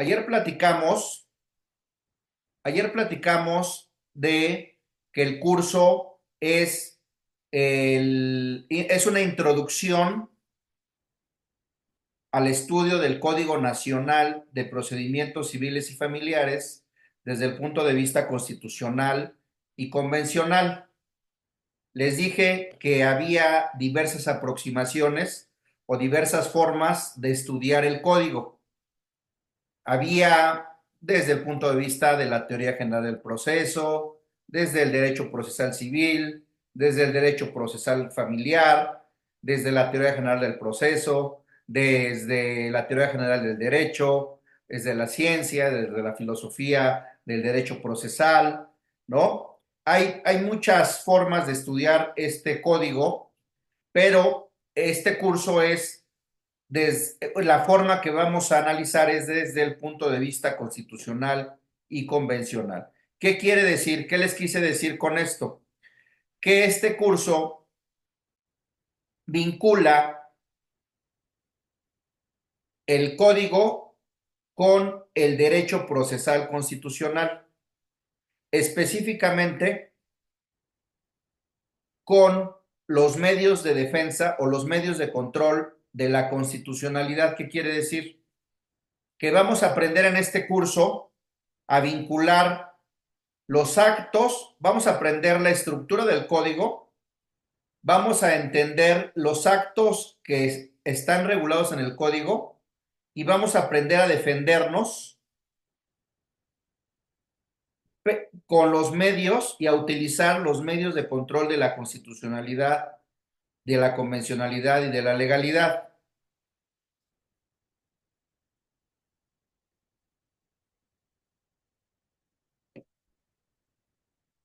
Ayer platicamos, ayer platicamos de que el curso es una introducción al estudio del Código Nacional de Procedimientos Civiles y Familiares desde el punto de vista constitucional y convencional. Les dije que había diversas aproximaciones o diversas formas de estudiar el código. Había desde el punto de vista de la teoría general del proceso, desde el derecho procesal civil, desde el derecho procesal familiar, desde la teoría general del proceso, desde la teoría general del derecho, desde la ciencia, desde la filosofía del derecho procesal, ¿no? Hay muchas formas de estudiar este código, pero este curso la forma que vamos a analizar es desde el punto de vista constitucional y convencional. ¿Qué quiere decir? ¿Qué les quise decir con esto? Que este curso vincula el código con el derecho procesal constitucional, específicamente con los medios de defensa o los medios de control de la constitucionalidad. ¿Qué quiere decir? Que vamos a aprender en este curso a vincular los actos, vamos a aprender la estructura del código, vamos a entender los actos que están regulados en el código y vamos a aprender a defendernos con los medios y a utilizar los medios de control de la constitucionalidad, de la convencionalidad y de la legalidad.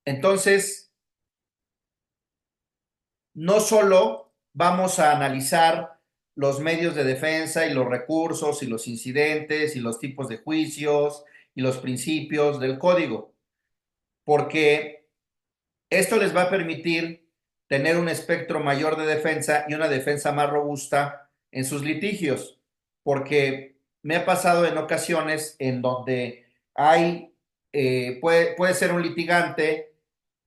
Entonces, no solo vamos a analizar los medios de defensa y los recursos y los incidentes y los tipos de juicios y los principios del código, porque esto les va a permitir tener un espectro mayor de defensa y una defensa más robusta en sus litigios, porque me ha pasado en ocasiones en donde puede ser un litigante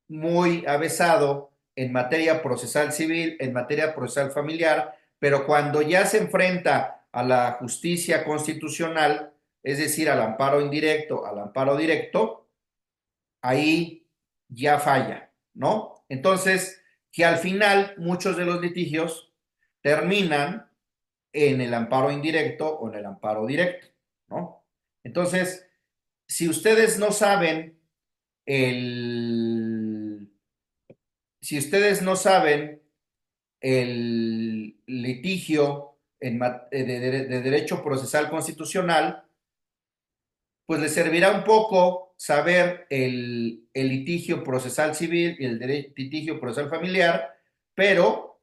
muy avesado en materia procesal civil, en materia procesal familiar, pero cuando ya se enfrenta a la justicia constitucional, es decir, al amparo indirecto, al amparo directo, ahí ya falla, ¿no? Entonces, que al final muchos de los litigios terminan en el amparo indirecto o en el amparo directo, ¿no? Entonces, si ustedes no saben el, si ustedes no saben el litigio de derecho procesal constitucional, pues les servirá un poco saber el litigio procesal civil y el litigio procesal familiar, pero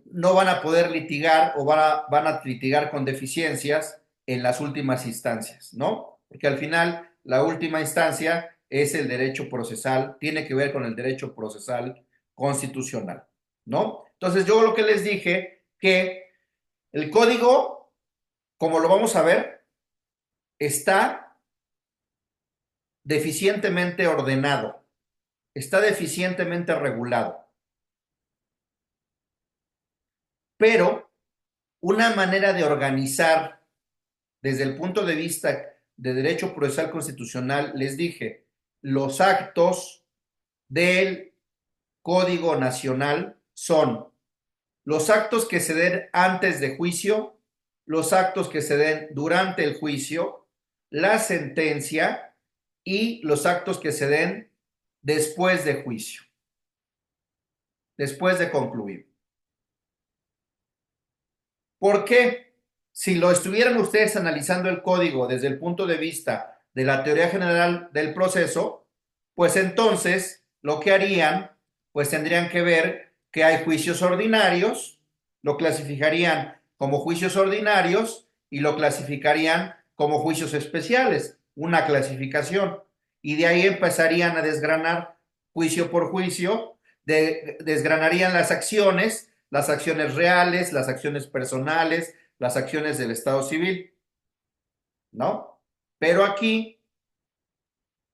no van a poder litigar o van a litigar con deficiencias en las últimas instancias, ¿no? Porque al final la última instancia es el derecho procesal, tiene que ver con el derecho procesal constitucional, ¿no? Entonces yo lo que les dije que el código, como lo vamos a ver, está deficientemente ordenado, está deficientemente regulado, pero una manera de organizar desde el punto de vista de derecho procesal constitucional, les dije, los actos del Código Nacional son los actos que se den antes de juicio, los actos que se den durante el juicio, la sentencia y los actos que se den después de juicio, después de concluir. ¿Por qué? Si lo estuvieran ustedes analizando el código desde el punto de vista de la teoría general del proceso, pues entonces lo que harían, pues tendrían que ver que hay juicios ordinarios, lo clasificarían como juicios ordinarios y lo clasificarían como juicios especiales, una clasificación. Y de ahí empezarían a desgranar juicio por juicio, desgranarían las acciones reales, las acciones personales, las acciones del Estado civil. ¿no? Pero aquí,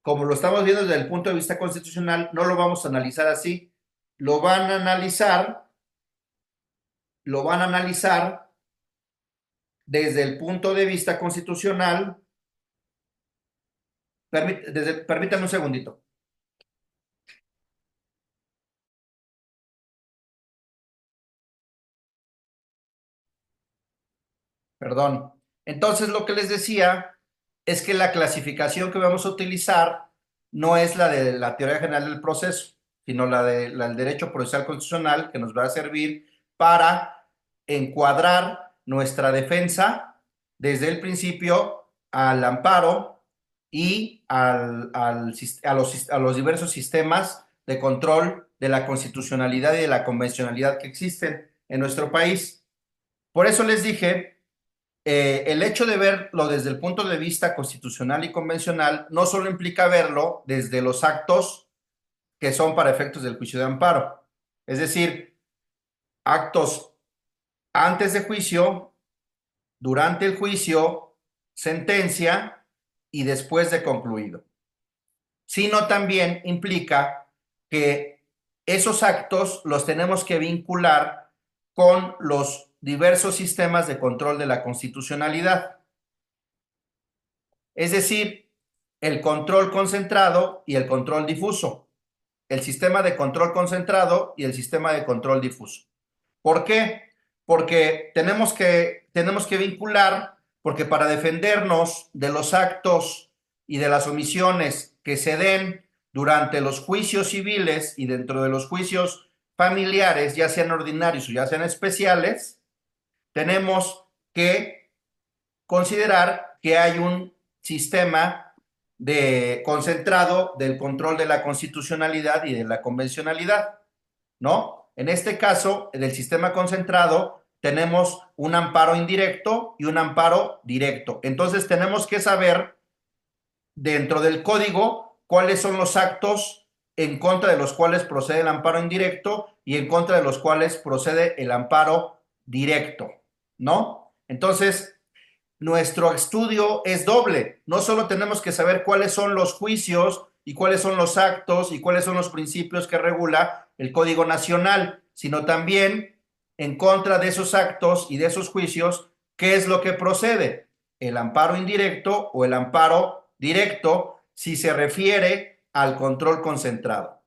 como lo estamos viendo desde el punto de vista constitucional, no lo vamos a analizar así. Lo van a analizar, lo van a analizar desde el punto de vista constitucional. Permítame un segundito. Perdón. Entonces, lo que les decía es que la clasificación que vamos a utilizar no es la de la teoría general del proceso, sino la del derecho procesal constitucional, que nos va a servir para encuadrar nuestra defensa desde el principio al amparo y a los diversos sistemas de control de la constitucionalidad y de la convencionalidad que existen en nuestro país. Por eso les dije, el hecho de verlo desde el punto de vista constitucional y convencional no solo implica verlo desde los actos que son para efectos del juicio de amparo, es decir, actos antes de juicio, durante el juicio, sentencia y después de concluido, sino también implica que esos actos los tenemos que vincular con los diversos sistemas de control de la constitucionalidad. Es decir, el control concentrado y el control difuso, el sistema de control concentrado y el sistema de control difuso. ¿Por qué? Porque tenemos que vincular, porque para defendernos de los actos y de las omisiones que se den durante los juicios civiles y dentro de los juicios familiares, ya sean ordinarios o ya sean especiales, tenemos que considerar que hay un sistema concentrado del control de la constitucionalidad y de la convencionalidad, ¿no? En este caso, en el sistema concentrado, tenemos un amparo indirecto y un amparo directo. Entonces, tenemos que saber dentro del código cuáles son los actos en contra de los cuales procede el amparo indirecto y en contra de los cuales procede el amparo directo, ¿no? Entonces, nuestro estudio es doble. No solo tenemos que saber cuáles son los juicios y cuáles son los actos y cuáles son los principios que regula el Código Nacional, sino también en contra de esos actos y de esos juicios, ¿qué es lo que procede? El amparo indirecto o el amparo directo si se refiere al control concentrado.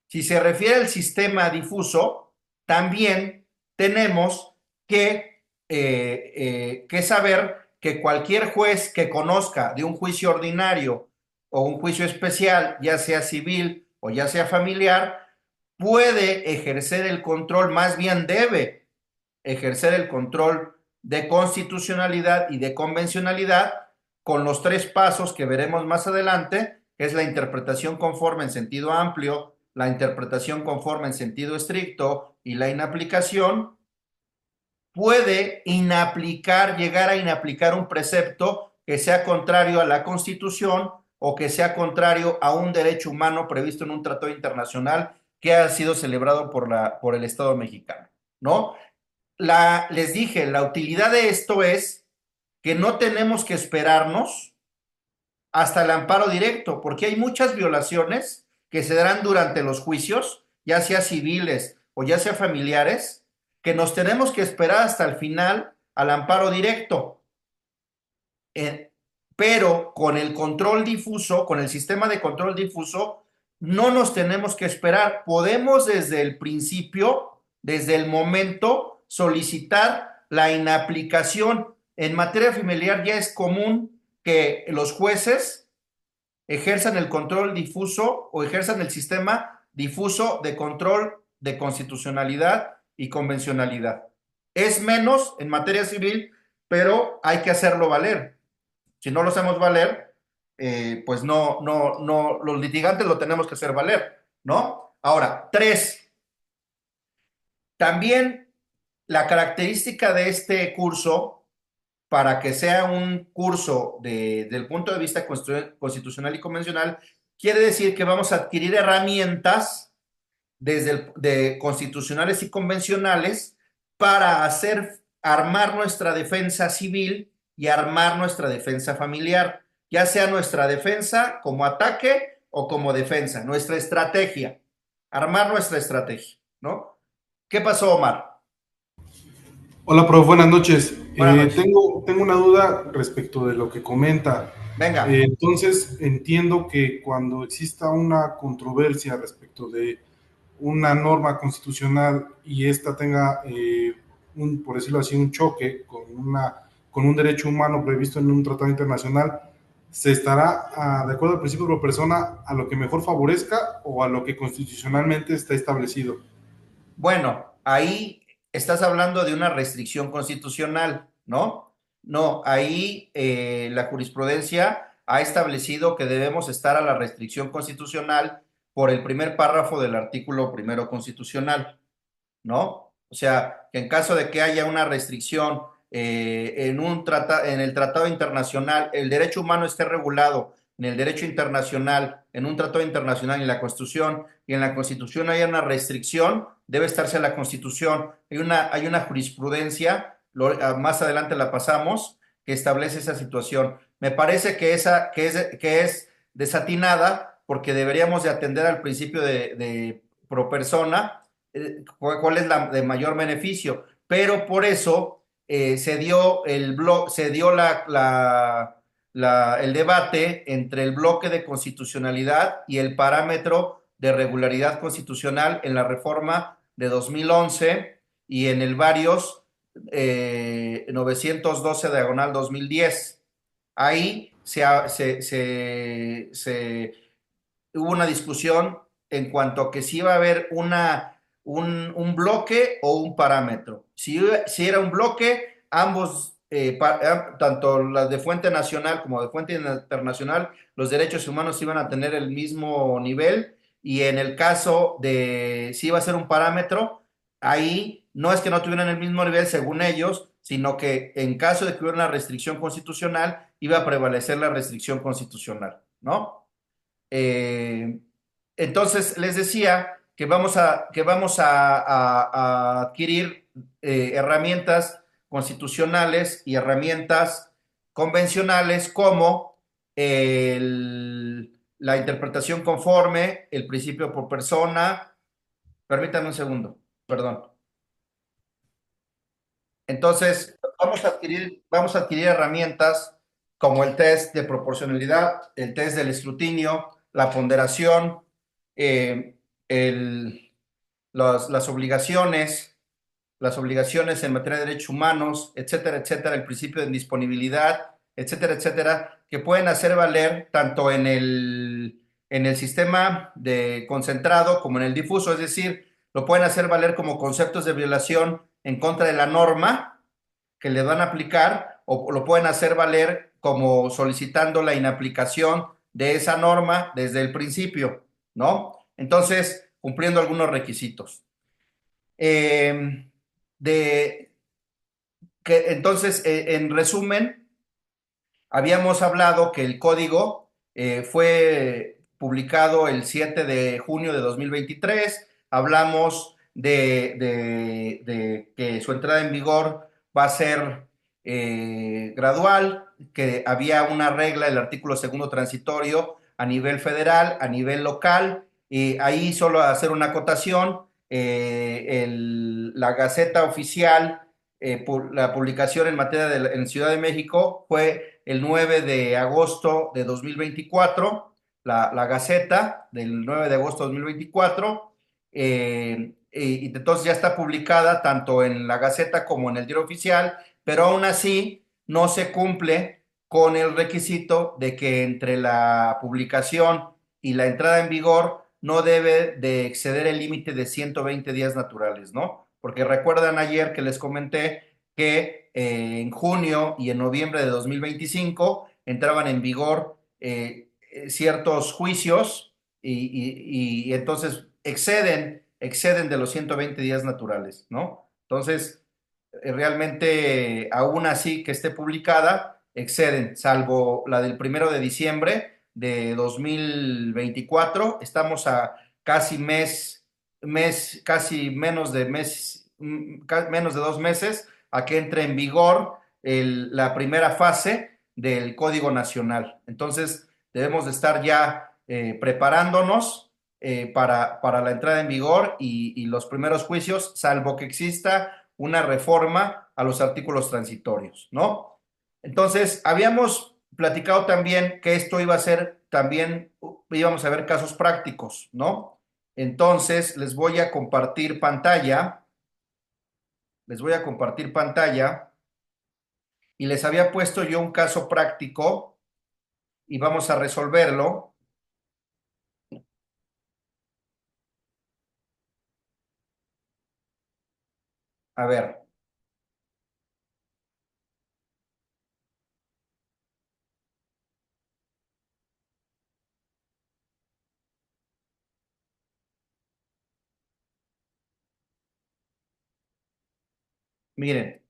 Si se refiere al sistema difuso, también tenemos que saber que cualquier juez que conozca de un juicio ordinario o un juicio especial, ya sea civil o ya sea familiar, puede ejercer el control, más bien debe ejercer el control de constitucionalidad y de convencionalidad con los tres pasos que veremos más adelante, que es la interpretación conforme en sentido amplio, la interpretación conforme en sentido estricto y la inaplicación. Puede inaplicar, llegar a inaplicar un precepto que sea contrario a la Constitución o que sea contrario a un derecho humano previsto en un tratado internacional que ha sido celebrado por el Estado mexicano, ¿no? Les dije, la utilidad de esto es que no tenemos que esperarnos hasta el amparo directo, porque hay muchas violaciones que se darán durante los juicios, ya sea civiles o ya sea familiares, que nos tenemos que esperar hasta el final al amparo directo. Pero con el control difuso, con el sistema de control difuso, no nos tenemos que esperar. Podemos desde el principio, desde el momento, solicitar la inaplicación. En materia familiar ya es común que los jueces ejerzan el control difuso o ejerzan el sistema difuso de control de constitucionalidad y convencionalidad. Es menos en materia civil, pero hay que hacerlo valer. Si no lo hacemos valer, pues no, los litigantes lo tenemos que hacer valer, ¿no? Ahora, tres, también la característica de este curso, para que sea un curso del punto de vista constitucional y convencional, quiere decir que vamos a adquirir herramientas de constitucionales y convencionales para armar nuestra defensa civil y armar nuestra defensa familiar, ya sea nuestra defensa como ataque o como defensa, nuestra estrategia, armar nuestra estrategia, ¿no? ¿Qué pasó, Omar? Hola, prof, buenas noches. Buenas noches. Tengo una duda respecto de lo que comenta. Venga. Entonces, entiendo que cuando exista una controversia respecto de una norma constitucional y esta tenga, por decirlo así, un choque con un derecho humano previsto en un tratado internacional, ¿se estará, de acuerdo al principio pro persona, a lo que mejor favorezca o a lo que constitucionalmente está establecido? Bueno, ahí estás hablando de una restricción constitucional, ¿no? No, ahí la jurisprudencia ha establecido que debemos estar a la restricción constitucional por el primer párrafo del artículo primero constitucional, ¿no? O sea, que en caso de que haya una restricción en el tratado internacional, el derecho humano esté regulado en el derecho internacional, en un tratado internacional, en la Constitución, y en la Constitución haya una restricción, debe estarse a la Constitución. Hay una jurisprudencia, más adelante la pasamos, que establece esa situación. Me parece que es desatinada porque deberíamos de atender al principio de pro persona, cuál es la de mayor beneficio, pero por eso se dio el debate entre el bloque de constitucionalidad y el parámetro de regularidad constitucional en la reforma de 2011 y en el varios 912 diagonal 2010. Ahí hubo una discusión en cuanto a que si iba a haber un bloque o un parámetro. Si era un bloque, ambos, tanto las de fuente nacional como de fuente internacional, los derechos humanos iban a tener el mismo nivel, y en el caso de si iba a ser un parámetro, ahí no es que no tuvieran el mismo nivel según ellos, sino que en caso de que hubiera una restricción constitucional, iba a prevalecer la restricción constitucional, ¿no? Eh, entonces les decía que vamos a adquirir herramientas constitucionales y herramientas convencionales como la interpretación conforme, el principio por persona. Permítanme un segundo, perdón. Entonces, vamos a adquirir herramientas como el test de proporcionalidad, el test del escrutinio, la ponderación, eh, el, las las obligaciones en materia de derechos humanos, etcétera, etcétera, el principio de indisponibilidad, etcétera, etcétera, que pueden hacer valer tanto en el sistema de concentrado como en el difuso, es decir, lo pueden hacer valer como conceptos de violación en contra de la norma que le van a aplicar, o lo pueden hacer valer como solicitando la inaplicación de esa norma desde el principio, ¿no? Entonces, cumpliendo algunos requisitos. Eh, de, entonces, en resumen, habíamos hablado que el código fue publicado el 7 de junio de 2023. Hablamos de que su entrada en vigor va a ser gradual, que había una regla, el artículo segundo transitorio, a nivel federal, a nivel local, y ahí solo hacer una acotación. La Gaceta Oficial, la publicación en materia en Ciudad de México fue el 9 de agosto de 2024, la Gaceta del 9 de agosto de 2024, y entonces ya está publicada tanto en la Gaceta como en el Diario Oficial, pero aún así no se cumple con el requisito de que entre la publicación y la entrada en vigor no debe de exceder el límite de 120 días naturales, ¿no? Porque recuerdan ayer que les comenté que en junio y en noviembre de 2025 entraban en vigor ciertos juicios y entonces exceden de los 120 días naturales, ¿no? Entonces, realmente, aún así que esté publicada, exceden, salvo la del 1 de diciembre de 2024. Estamos a casi casi menos de 2 meses a que entre en vigor la primera fase del Código Nacional. Entonces, debemos de estar ya preparándonos para la entrada en vigor y los primeros juicios, salvo que exista una reforma a los artículos transitorios, ¿no? Entonces, habíamos platicado también que esto iba a ser también, íbamos a ver casos prácticos, ¿no? Entonces, les voy a compartir pantalla y les había puesto yo un caso práctico y vamos a resolverlo. A ver, miren,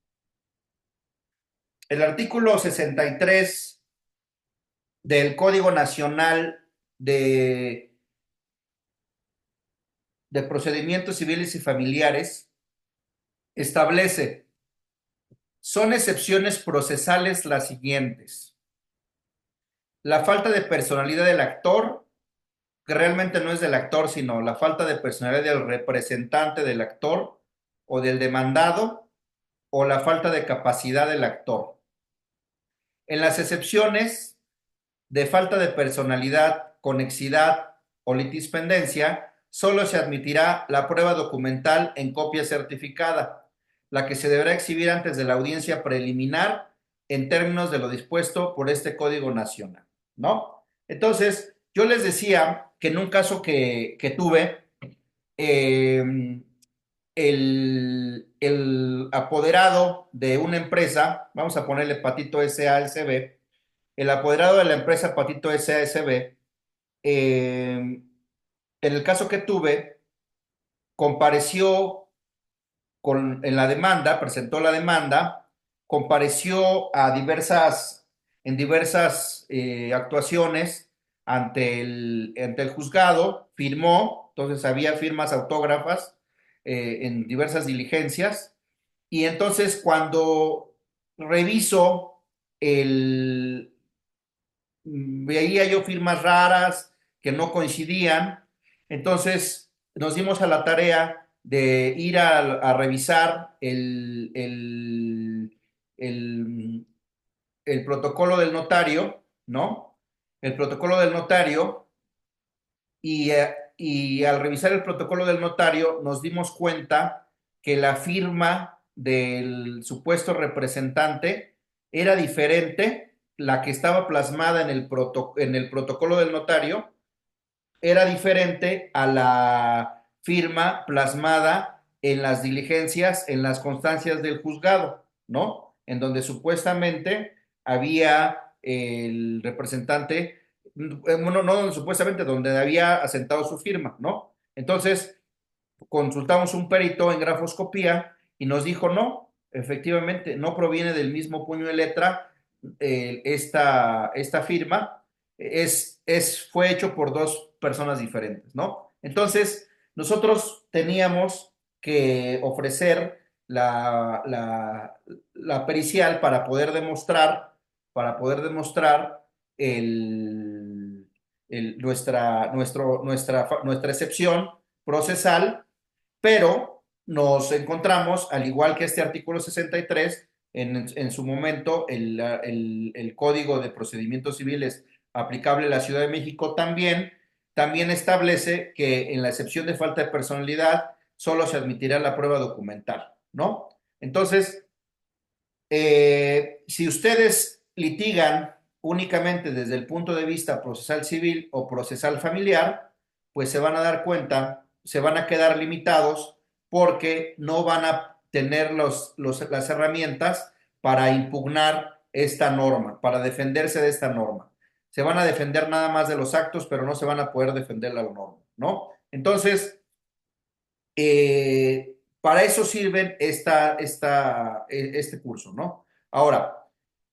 el artículo 63 del Código Nacional de, de Procedimientos Civiles y Familiares establece, son excepciones procesales las siguientes. La falta de personalidad del actor, que realmente no es del actor, sino la falta de personalidad del representante del actor o del demandado, o la falta de capacidad del actor. En las excepciones de falta de personalidad, conexidad o litispendencia, solo se admitirá la prueba documental en copia certificada, la que se deberá exhibir antes de la audiencia preliminar en términos de lo dispuesto por este Código Nacional, ¿no? Entonces, yo les decía que en un caso que tuve, eh, el apoderado de una empresa, vamos a ponerle Patito SASB, el apoderado de la empresa Patito SASB, en el caso que tuve, compareció en la demanda, presentó la demanda, compareció en diversas actuaciones ante el juzgado, firmó, entonces había firmas autógrafas en diversas diligencias, y entonces cuando reviso el, veía yo firmas raras que no coincidían, entonces nos dimos a la tarea de ir a revisar el protocolo del notario, ¿no? El protocolo del notario y al revisar el protocolo del notario nos dimos cuenta que la firma del supuesto representante era diferente, la que estaba plasmada en el protocolo del notario era diferente a la firma plasmada en las diligencias, en las constancias del juzgado, ¿no? En donde supuestamente había el representante, bueno, no supuestamente, donde había asentado su firma, ¿no? Entonces, consultamos un perito en grafoscopía y nos dijo, no, efectivamente, no proviene del mismo puño de letra esta firma, fue hecho por dos personas diferentes, ¿no? Entonces, nosotros teníamos que ofrecer la pericial para poder demostrar nuestra excepción procesal, pero nos encontramos, al igual que este artículo 63, en su momento el Código de Procedimientos Civiles aplicable a la Ciudad de México también establece que en la excepción de falta de personalidad solo se admitirá la prueba documental, ¿no? Entonces, si ustedes litigan únicamente desde el punto de vista procesal civil o procesal familiar, pues se van a dar cuenta, se van a quedar limitados porque no van a tener las herramientas para impugnar esta norma, para defenderse de esta norma. Se van a defender nada más de los actos, pero no se van a poder defender la norma, ¿no? Entonces, para eso sirven este curso, ¿no? Ahora,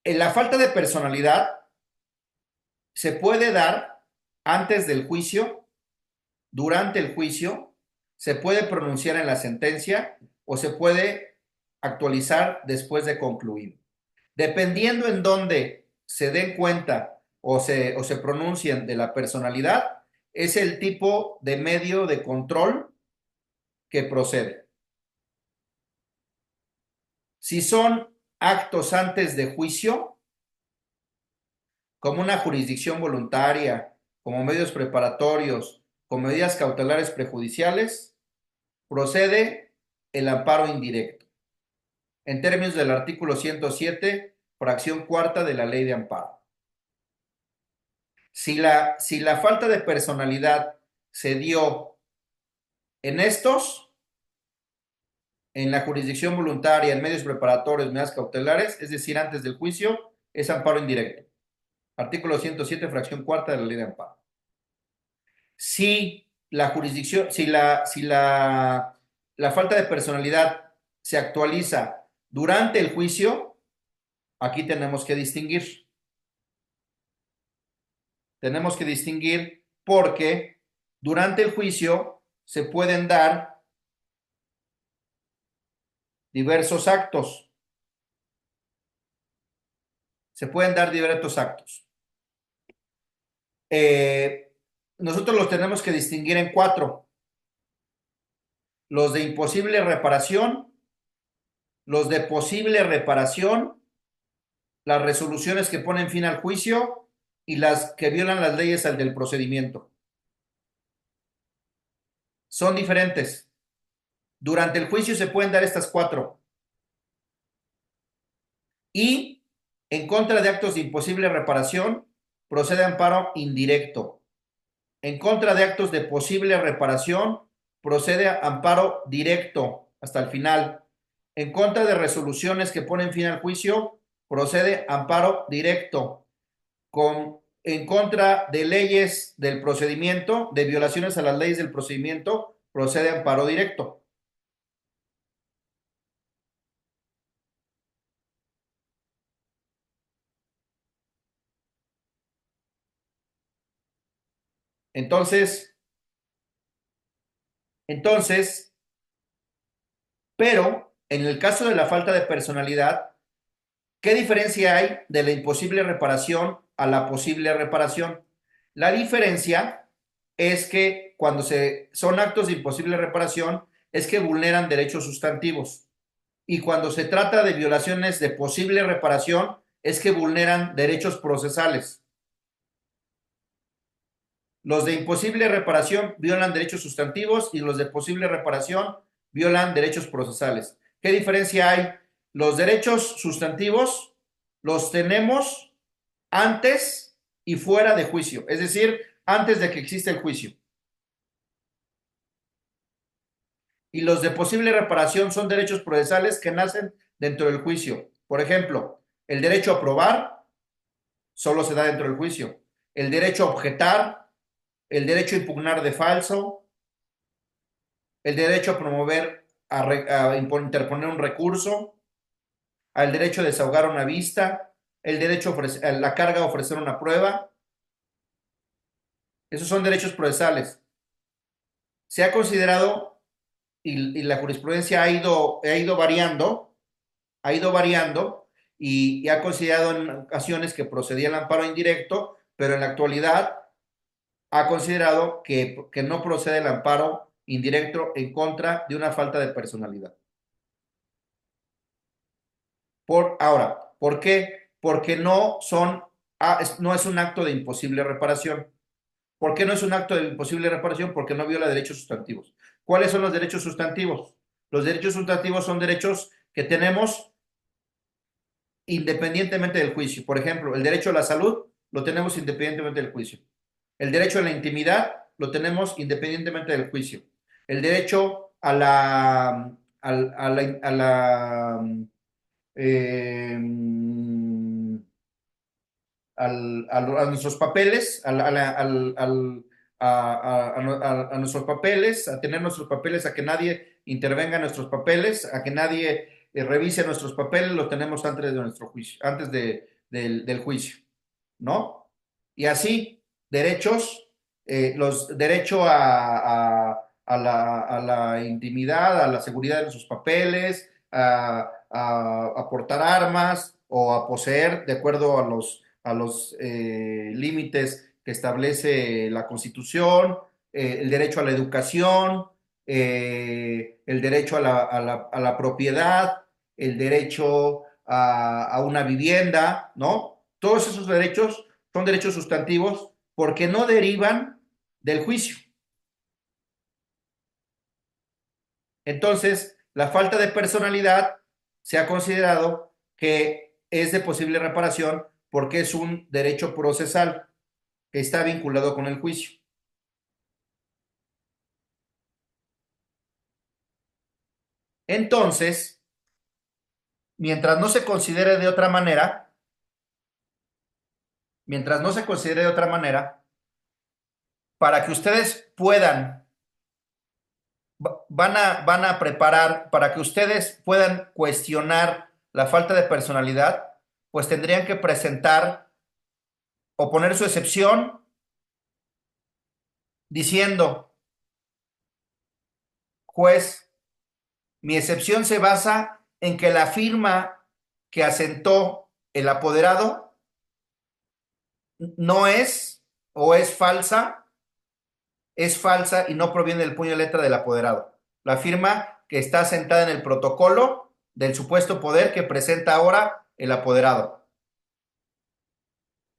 en la falta de personalidad se puede dar antes del juicio, durante el juicio, se puede pronunciar en la sentencia o se puede actualizar después de concluido. Dependiendo en dónde se den cuenta o se pronuncien de la personalidad, es el tipo de medio de control que procede. Si son actos antes de juicio, como una jurisdicción voluntaria, como medios preparatorios, como medidas cautelares prejudiciales, procede el amparo indirecto, en términos del artículo 107, fracción cuarta de la ley de amparo. Si la falta de personalidad se dio en estos, en la jurisdicción voluntaria, en medios preparatorios, medidas cautelares, es decir, antes del juicio, es amparo indirecto. Artículo 107, fracción cuarta de la ley de amparo. Si la jurisdicción, la falta de personalidad se actualiza durante el juicio, aquí tenemos que distinguir. Tenemos que distinguir porque durante el juicio se pueden dar diversos actos. Se pueden dar diversos actos. Nosotros los tenemos que distinguir en cuatro. Los de imposible reparación, los de posible reparación, las resoluciones que ponen fin al juicio y las que violan las leyes del procedimiento. Son diferentes. Durante el juicio se pueden dar estas cuatro. Y en contra de actos de imposible reparación, procede amparo indirecto. En contra de actos de posible reparación, procede amparo directo hasta el final. En contra de resoluciones que ponen fin al juicio, procede amparo directo. En contra de leyes del procedimiento, de violaciones a las leyes del procedimiento, procede amparo directo. Entonces, pero en el caso de la falta de personalidad, ¿qué diferencia hay de la imposible reparación a la posible reparación? La diferencia es que cuando son actos de imposible reparación, es que vulneran derechos sustantivos. Y cuando se trata de violaciones de posible reparación, es que vulneran derechos procesales. Los de imposible reparación violan derechos sustantivos y los de posible reparación violan derechos procesales. ¿Qué diferencia hay? Los derechos sustantivos los tenemos antes y fuera de juicio, es decir, antes de que exista el juicio. Y los de posible reparación son derechos procesales que nacen dentro del juicio. Por ejemplo, el derecho a probar solo se da dentro del juicio. El derecho a objetar, el derecho a impugnar de falso, el derecho a promover, a interponer un recurso, al derecho a desahogar una vista, el derecho a la carga a ofrecer una prueba. Esos son derechos procesales. Se ha considerado, y la jurisprudencia ha ido variando y ha considerado en ocasiones que procedía el amparo indirecto, pero en la actualidad ha considerado que no procede el amparo indirecto en contra de una falta de personalidad. Ahora, ¿por qué? Porque no es un acto de imposible reparación. ¿Por qué no es un acto de imposible reparación? Porque no viola derechos sustantivos. ¿Cuáles son los derechos sustantivos? Los derechos sustantivos son derechos que tenemos independientemente del juicio. Por ejemplo, el derecho a la salud lo tenemos independientemente del juicio. El derecho a la intimidad lo tenemos independientemente del juicio. El derecho a eh, a nuestros papeles, a nuestros papeles, a tener nuestros papeles, a que nadie intervenga en nuestros papeles, a que nadie revise nuestros papeles, lo tenemos antes de nuestro juicio, antes del juicio, ¿no? Y así, derechos, los derechos a la intimidad, a la seguridad de nuestros papeles, a portar armas, o a poseer de acuerdo a los límites que establece la Constitución, el derecho a la educación, el derecho a la propiedad, el derecho a una vivienda, ¿no? Todos esos derechos son derechos sustantivos porque no derivan del juicio. Entonces, la falta de personalidad se ha considerado que es de posible reparación porque es un derecho procesal que está vinculado con el juicio. Entonces, mientras no se considere de otra manera, mientras no se considere de otra manera, para que ustedes puedan, van a preparar, para que ustedes puedan cuestionar la falta de personalidad, pues tendrían que presentar o poner su excepción diciendo, juez, mi excepción se basa en que la firma que asentó el apoderado no es o es falsa y no proviene del puño y letra del apoderado. La firma que está asentada en el protocolo del supuesto poder que presenta ahora el apoderado.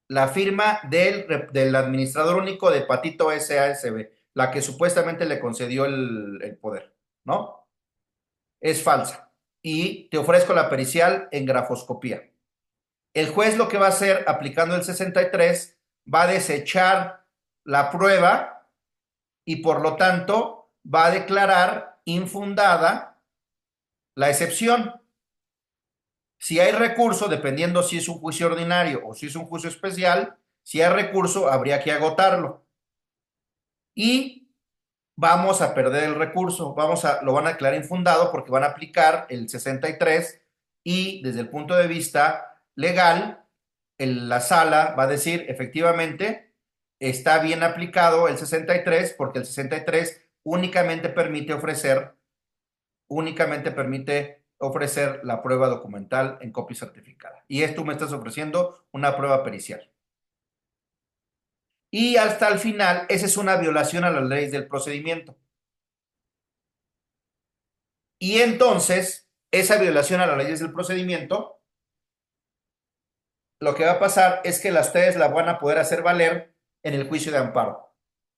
La firma del administrador único de Patito SASB, la que supuestamente le concedió el poder, ¿no? Es falsa. Y te ofrezco la pericial en grafoscopía. El juez lo que va a hacer, aplicando el 63, va a desechar la prueba y por lo tanto va a declarar infundada la excepción. Si hay recurso, dependiendo si es un juicio ordinario o si es un juicio especial, si hay recurso, habría que agotarlo. Y vamos a perder el recurso, lo van a declarar infundado porque van a aplicar el 63 y desde el punto de vista legal, la sala va a decir efectivamente está bien aplicado el 63 porque el 63 únicamente permite ofrecer la prueba documental en copia certificada. Y esto me estás ofreciendo una prueba pericial. Y hasta el final, esa es una violación a las leyes del procedimiento. Y entonces, esa violación a las leyes del procedimiento, lo que va a pasar es que ustedes la van a poder hacer valer en el juicio de amparo.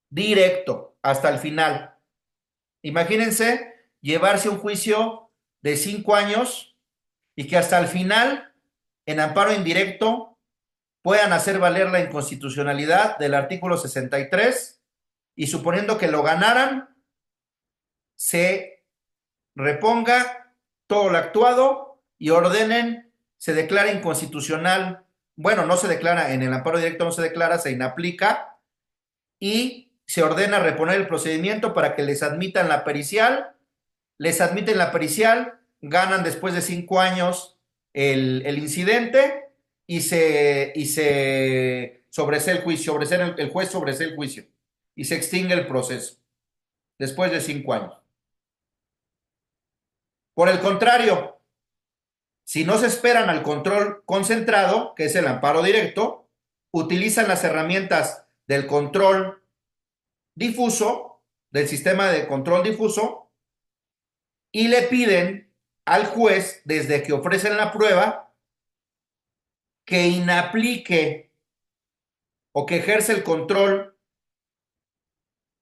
Directo, hasta el final. Imagínense llevarse un juicio de 5 años y que hasta el final, en amparo indirecto, puedan hacer valer la inconstitucionalidad del artículo 63 y suponiendo que lo ganaran, se reponga todo lo actuado y ordenen, se declara inconstitucional. Bueno, no se declara, en el amparo directo no se declara, se inaplica y se ordena reponer el procedimiento para que les admitan la pericial. Les admiten la pericial, ganan después de 5 años el incidente y se sobresee el juicio, el juez sobresee el juicio y se extingue el proceso después de 5 años. Por el contrario, si no se esperan al control concentrado, que es el amparo directo, utilizan las herramientas del control difuso, del sistema de control difuso, y le piden al juez, desde que ofrecen la prueba, que inaplique o que ejerce el control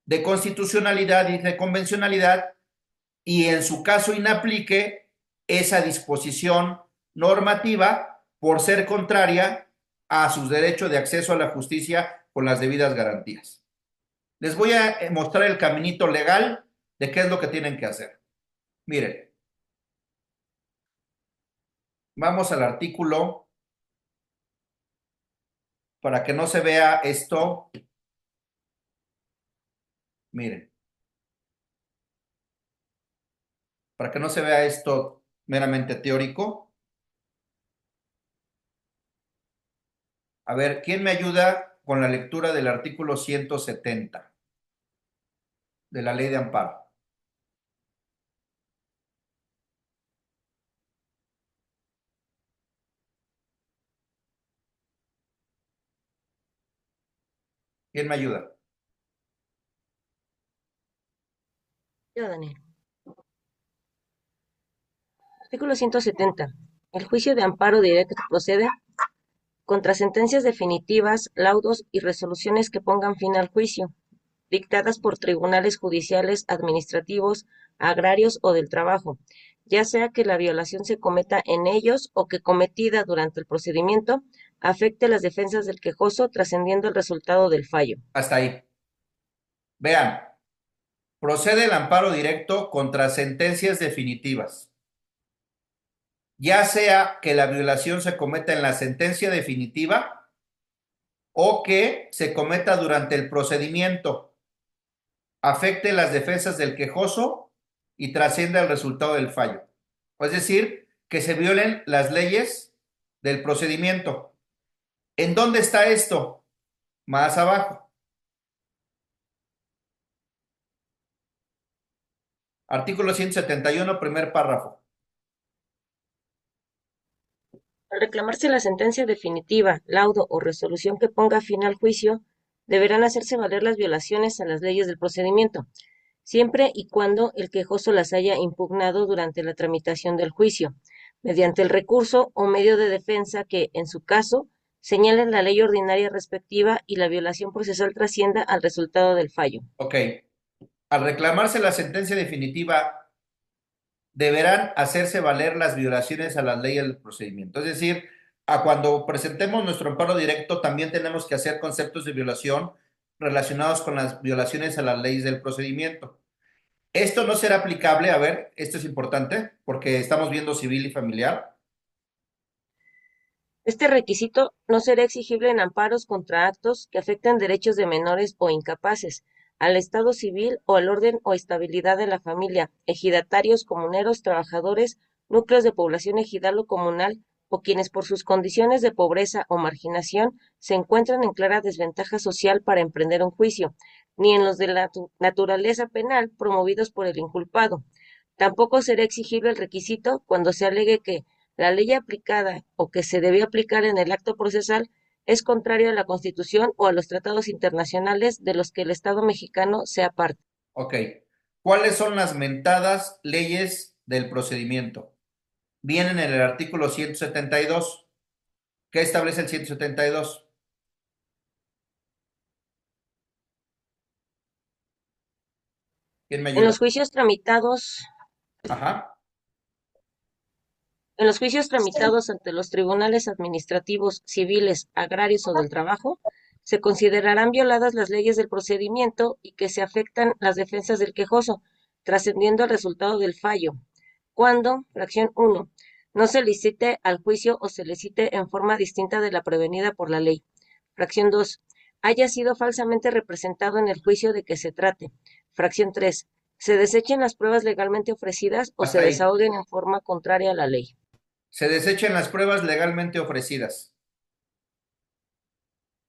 de constitucionalidad y de convencionalidad y en su caso inaplique esa disposición normativa por ser contraria a sus derechos de acceso a la justicia con las debidas garantías. Les voy a mostrar el caminito legal de qué es lo que tienen que hacer. Miren, vamos al artículo para que no se vea esto. Miren, para que no se vea esto meramente teórico. A ver, ¿quién me ayuda con la lectura del artículo 170 de la ley de amparo? ¿Quién me ayuda? Yo, Daniel. Artículo 170. El juicio de amparo directo procede contra sentencias definitivas, laudos y resoluciones que pongan fin al juicio, dictadas por tribunales judiciales, administrativos, agrarios o del trabajo, ya sea que la violación se cometa en ellos o que cometida durante el procedimiento afecte las defensas del quejoso trascendiendo el resultado del fallo. Hasta ahí. Vean, procede el amparo directo contra sentencias definitivas, ya sea que la violación se cometa en la sentencia definitiva o que se cometa durante el procedimiento, afecte las defensas del quejoso y trascienda el resultado del fallo. Es decir, que se violen las leyes del procedimiento. ¿En dónde está esto? Más abajo. Artículo 171, primer párrafo. Al reclamarse la sentencia definitiva, laudo o resolución que ponga fin al juicio, deberán hacerse valer las violaciones a las leyes del procedimiento, siempre y cuando el quejoso las haya impugnado durante la tramitación del juicio, mediante el recurso o medio de defensa que, en su caso, señale la ley ordinaria respectiva y la violación procesal trascienda al resultado del fallo. Ok. Al reclamarse la sentencia definitiva, deberán hacerse valer las violaciones a las leyes del procedimiento. Es decir, a cuando presentemos nuestro amparo directo, también tenemos que hacer conceptos de violación relacionados con las violaciones a las leyes del procedimiento. Esto no será aplicable, a ver, esto es importante, porque estamos viendo civil y familiar. Este requisito no será exigible en amparos contra actos que afecten derechos de menores o incapaces, al estado civil o al orden o estabilidad de la familia, ejidatarios, comuneros, trabajadores, núcleos de población ejidal o comunal, o quienes por sus condiciones de pobreza o marginación se encuentran en clara desventaja social para emprender un juicio, ni en los de la naturaleza penal promovidos por el inculpado. Tampoco será exigible el requisito cuando se alegue que la ley aplicada o que se debe aplicar en el acto procesal es contrario a la Constitución o a los tratados internacionales de los que el Estado mexicano sea parte. Ok. ¿Cuáles son las mentadas leyes del procedimiento? Vienen en el artículo 172. ¿Qué establece el 172? ¿Quién me En ayuda? los juicios tramitados, Ajá. en los juicios tramitados ante los tribunales administrativos, civiles, agrarios o del trabajo, se considerarán violadas las leyes del procedimiento y que se afectan las defensas del quejoso, trascendiendo el resultado del fallo, cuando, fracción 1, no se licite al juicio o se licite en forma distinta de la prevenida por la ley. Fracción 2, haya sido falsamente representado en el juicio de que se trate. Fracción 3, se desechen las pruebas legalmente ofrecidas o Hasta se ahí. desahoguen en forma contraria a la ley. Se desechen las pruebas legalmente ofrecidas,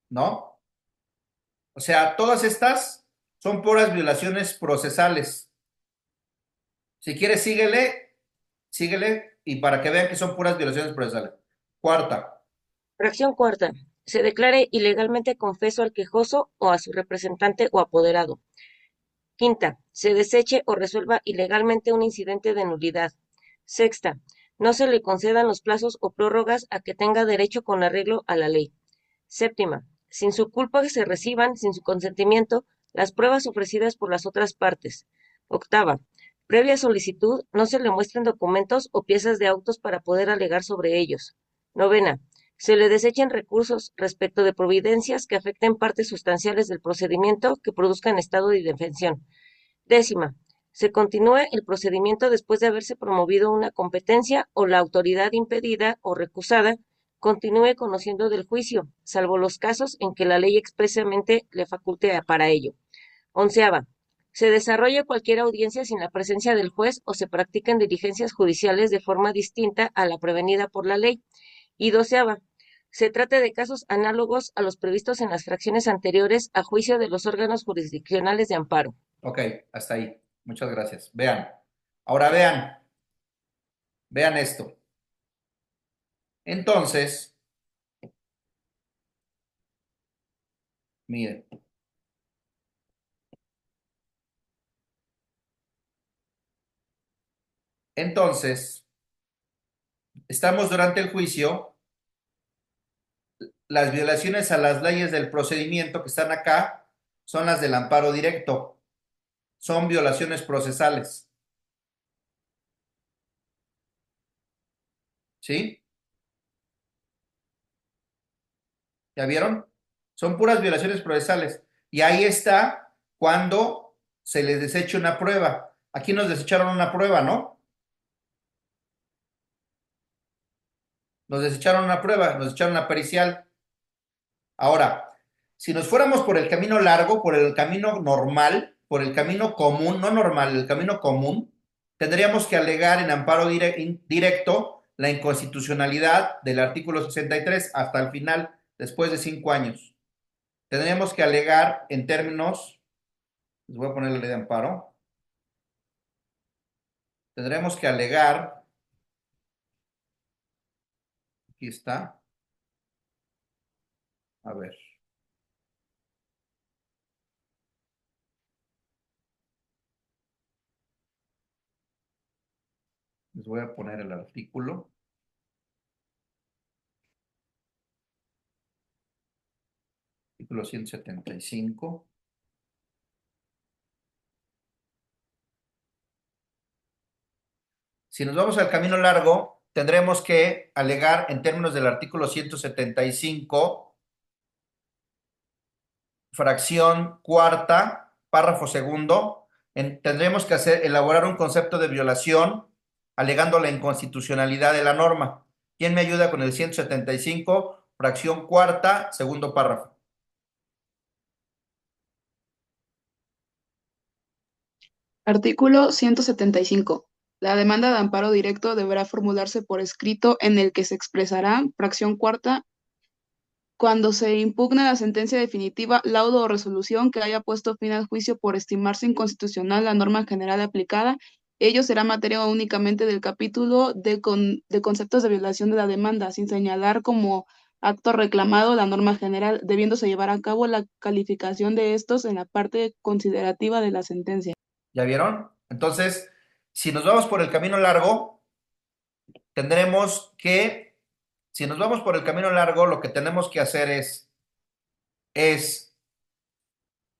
¿no? O sea, todas estas son puras violaciones procesales. Si quieres, síguele, síguele, y para que vean que son puras violaciones procesales. Cuarta. Fracción cuarta. Se declare ilegalmente confeso al quejoso o a su representante o apoderado. Quinta. Se deseche o resuelva ilegalmente un incidente de nulidad. Sexta. No se le concedan los plazos o prórrogas a que tenga derecho con arreglo a la ley. Séptima. Sin su culpa se reciban, sin su consentimiento, las pruebas ofrecidas por las otras partes. Octava. Previa solicitud, no se le muestren documentos o piezas de autos para poder alegar sobre ellos. Novena. Se le desechen recursos respecto de providencias que afecten partes sustanciales del procedimiento que produzcan estado de indefensión. Décima. Se continúe el procedimiento después de haberse promovido una competencia o la autoridad impedida o recusada continúe conociendo del juicio, salvo los casos en que la ley expresamente le faculte para ello. Onceava. Se desarrolla cualquier audiencia sin la presencia del juez o se practiquen diligencias judiciales de forma distinta a la prevenida por la ley. Y doceava. Se trate de casos análogos a los previstos en las fracciones anteriores a juicio de los órganos jurisdiccionales de amparo. Ok, hasta ahí. Muchas gracias. Vean. Ahora vean esto. Entonces, miren. Entonces, estamos durante el juicio, las violaciones a las leyes del procedimiento que están acá son las del amparo directo, son violaciones procesales, ¿sí? ¿Ya vieron? Son puras violaciones procesales. Y ahí está cuando se les desecha una prueba. Aquí nos desecharon una prueba, ¿no? Nos desecharon una prueba, nos desecharon una pericial. Ahora, si nos fuéramos por el camino largo, por el camino normal, por el camino común, no normal, el camino común, tendríamos que alegar en amparo directo la inconstitucionalidad del artículo 63 hasta el final, después de 5 años. Tendríamos que alegar en términos, les voy a poner la ley de amparo, tendremos que alegar, aquí está, a ver, les voy a poner el artículo 175. Si nos vamos al camino largo, tendremos que alegar en términos del artículo 175, fracción cuarta, párrafo segundo, tendremos que elaborar un concepto de violación alegando la inconstitucionalidad de la norma. ¿Quién me ayuda con el 175, fracción cuarta, segundo párrafo? Artículo 175. La demanda de amparo directo deberá formularse por escrito en el que se expresará, fracción cuarta, cuando se impugne la sentencia definitiva, laudo o resolución que haya puesto fin al juicio por estimarse inconstitucional la norma general aplicada. Ello será materia únicamente del capítulo de conceptos de violación de la demanda, sin señalar como acto reclamado la norma general, debiéndose llevar a cabo la calificación de estos en la parte considerativa de la sentencia. ¿Ya vieron? Entonces, si nos vamos por el camino largo, tendremos que, si nos vamos por el camino largo, lo que tenemos que hacer es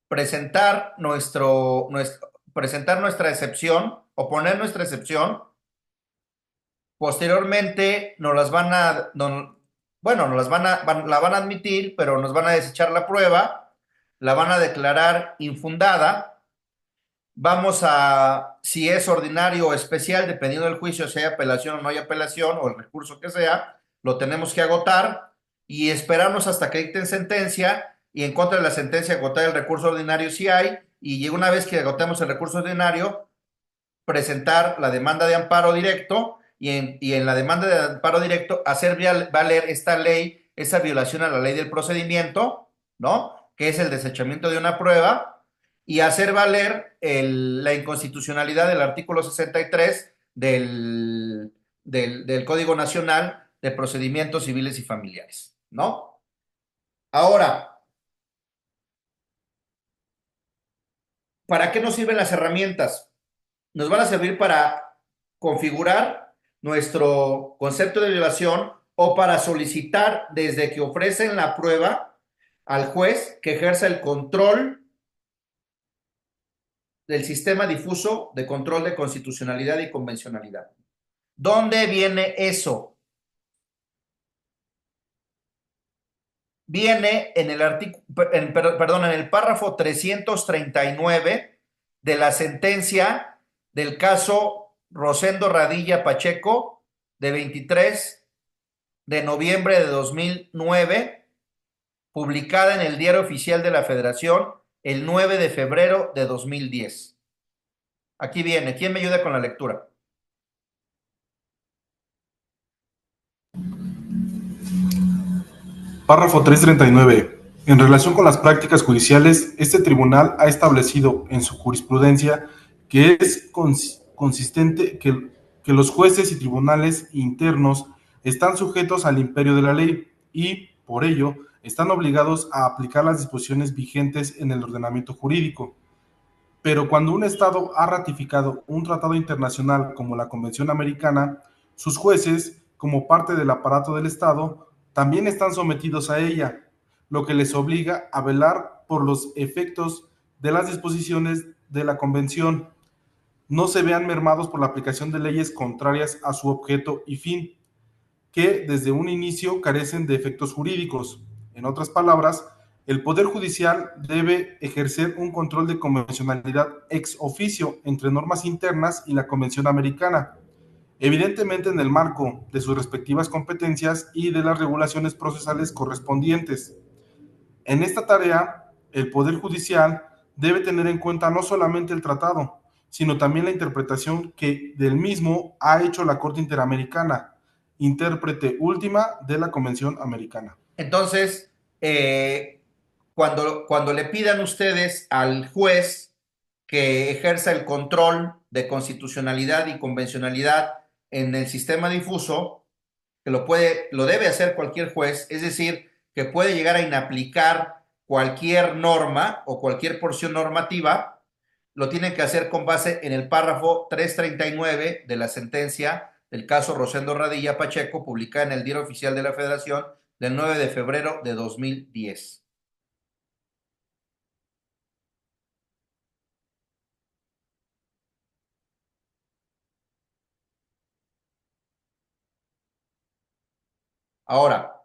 presentar presentar nuestra excepción, oponer nuestra excepción. Posteriormente nos las van a, bueno, la van a admitir, pero nos van a desechar la prueba, la van a declarar infundada. Vamos a, si es ordinario o especial, dependiendo del juicio, si hay apelación o no hay apelación, o el recurso que sea, lo tenemos que agotar y esperarnos hasta que dicten sentencia, y en contra de la sentencia agotar el recurso ordinario si hay, y una vez que agotemos el recurso ordinario, presentar la demanda de amparo directo, y en la demanda de amparo directo hacer valer esta ley, esa violación a la ley del procedimiento, ¿no? Que es el desechamiento de una prueba, y hacer valer la inconstitucionalidad del artículo 63 del Código Nacional de Procedimientos Civiles y Familiares, ¿no? Ahora, ¿para qué nos sirven las herramientas? Nos van a servir para configurar nuestro concepto de violación o para solicitar desde que ofrecen la prueba al juez que ejerza el control del sistema difuso de control de constitucionalidad y convencionalidad. ¿Dónde viene eso? Viene en el artículo, perdón, en el párrafo 339 de la sentencia del caso Rosendo Radilla Pacheco de 23 de noviembre de 2009, publicada en el Diario Oficial de la Federación el 9 de febrero de 2010. Aquí viene. ¿Quién me ayuda con la lectura? Párrafo 339. En relación con las prácticas judiciales, este tribunal ha establecido en su jurisprudencia que es consistente que los jueces y tribunales internos están sujetos al imperio de la ley y, por ello, están obligados a aplicar las disposiciones vigentes en el ordenamiento jurídico. Pero cuando un Estado ha ratificado un tratado internacional como la Convención Americana, sus jueces, como parte del aparato del Estado, también están sometidos a ella, lo que les obliga a velar por los efectos de las disposiciones de la Convención no se vean mermados por la aplicación de leyes contrarias a su objeto y fin, que desde un inicio carecen de efectos jurídicos. En otras palabras, el Poder Judicial debe ejercer un control de convencionalidad ex oficio entre normas internas y la Convención Americana, evidentemente en el marco de sus respectivas competencias y de las regulaciones procesales correspondientes. En esta tarea, el Poder Judicial debe tener en cuenta no solamente el tratado, sino también la interpretación que del mismo ha hecho la Corte Interamericana, intérprete última de la Convención Americana. Entonces, cuando le pidan ustedes al juez que ejerza el control de constitucionalidad y convencionalidad en el sistema difuso, que lo debe hacer cualquier juez, es decir, que puede llegar a inaplicar cualquier norma o cualquier porción normativa, lo tienen que hacer con base en el párrafo 339 de la sentencia del caso Rosendo Radilla Pacheco, publicada en el Diario Oficial de la Federación del 9 de febrero de 2010. Ahora,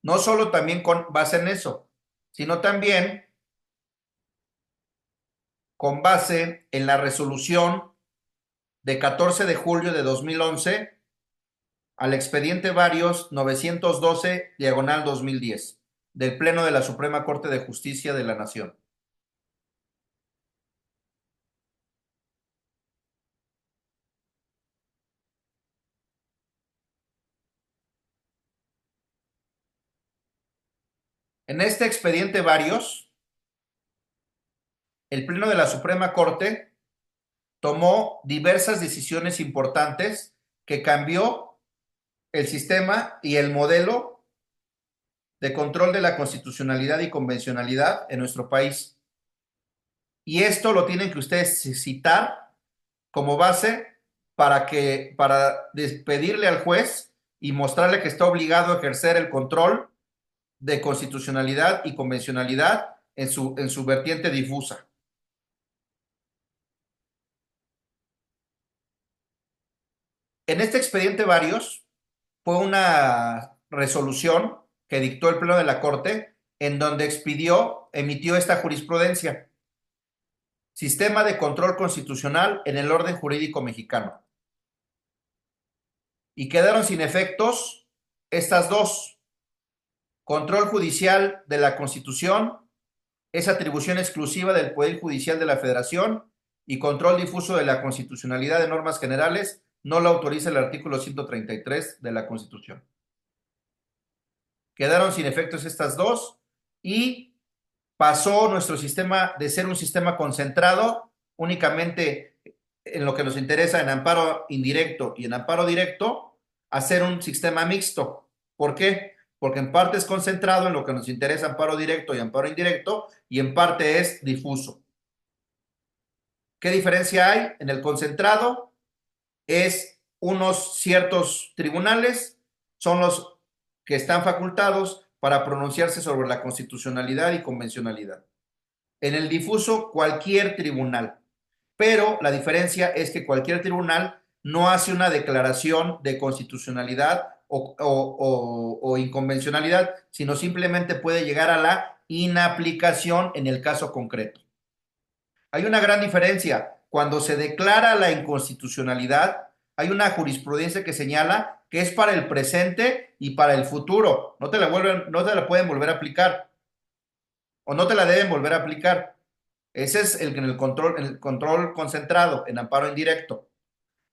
no solo también con base en eso, sino también con base en la resolución de 14 de julio de 2011 al expediente varios 912/2010 del Pleno de la Suprema Corte de Justicia de la Nación. En este expediente varios, el Pleno de la Suprema Corte tomó diversas decisiones importantes que cambió el sistema y el modelo de control de la constitucionalidad y convencionalidad en nuestro país. Y esto lo tienen que ustedes citar como base para pedirle al juez y mostrarle que está obligado a ejercer el control de constitucionalidad y convencionalidad en su vertiente difusa. En este expediente varios fue una resolución que dictó el Pleno de la Corte en donde emitió esta jurisprudencia. Sistema de control constitucional en el orden jurídico mexicano. Y quedaron sin efectos estas dos. Control judicial de la Constitución es atribución exclusiva del Poder Judicial de la Federación y control difuso de la constitucionalidad de normas generales no lo autoriza el artículo 133 de la Constitución. Quedaron sin efectos estas dos y pasó nuestro sistema de ser un sistema concentrado únicamente en lo que nos interesa en amparo indirecto y en amparo directo, a ser un sistema mixto. ¿Por qué? Porque en parte es concentrado en lo que nos interesa amparo directo y amparo indirecto y en parte es difuso. ¿Qué diferencia hay? En el concentrado es unos ciertos tribunales, son los que están facultados para pronunciarse sobre la constitucionalidad y convencionalidad. En el difuso, cualquier tribunal. Pero la diferencia es que cualquier tribunal no hace una declaración de constitucionalidad o inconvencionalidad, sino simplemente puede llegar a la inaplicación en el caso concreto. Hay una gran diferencia. Cuando se declara la inconstitucionalidad, hay una jurisprudencia que señala que es para el presente y para el futuro. No te la pueden volver a aplicar o no te la deben volver a aplicar. Ese es en el control concentrado, en amparo indirecto.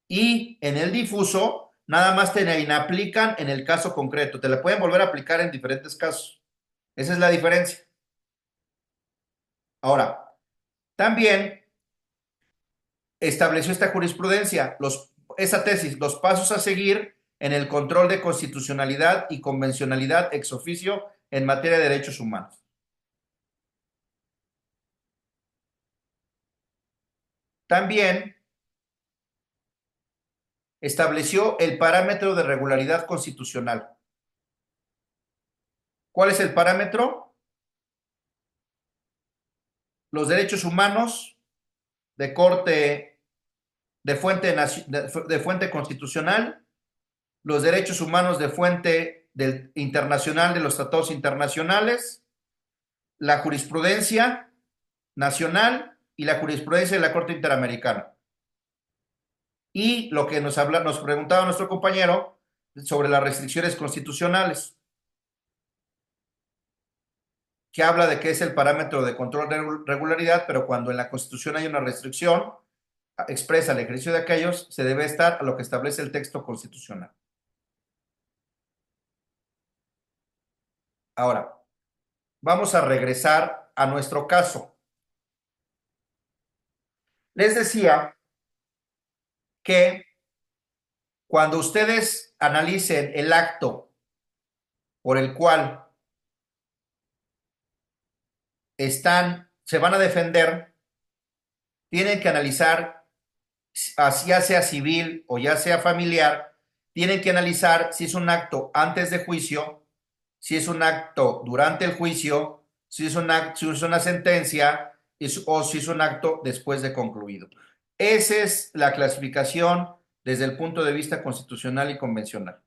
Y en el difuso, nada más te la inaplican en el caso concreto. Te la pueden volver a aplicar en diferentes casos. Esa es la diferencia. Ahora, también estableció esta jurisprudencia, esa tesis, los pasos a seguir en el control de constitucionalidad y convencionalidad ex oficio en materia de derechos humanos. también estableció el parámetro de regularidad constitucional. ¿Cuál es el parámetro? Los derechos humanos de corte de fuente constitucional, los derechos humanos de fuente internacional de los tratados internacionales, la jurisprudencia nacional y la jurisprudencia de la Corte Interamericana. Y lo que nos preguntaba nuestro compañero sobre las restricciones constitucionales, que habla de que es el parámetro de control de regularidad, pero cuando en la Constitución hay una restricción expresa el ejercicio de aquellos, se debe estar a lo que establece el texto constitucional. Ahora, vamos a regresar a nuestro caso. Les decía que cuando ustedes analicen el acto por el cual se van a defender, tienen que analizar, ya sea civil o ya sea familiar, tienen que analizar si es un acto antes de juicio, si es un acto durante el juicio, si es una sentencia o si es un acto después de concluido. Esa es la clasificación desde el punto de vista constitucional y convencional.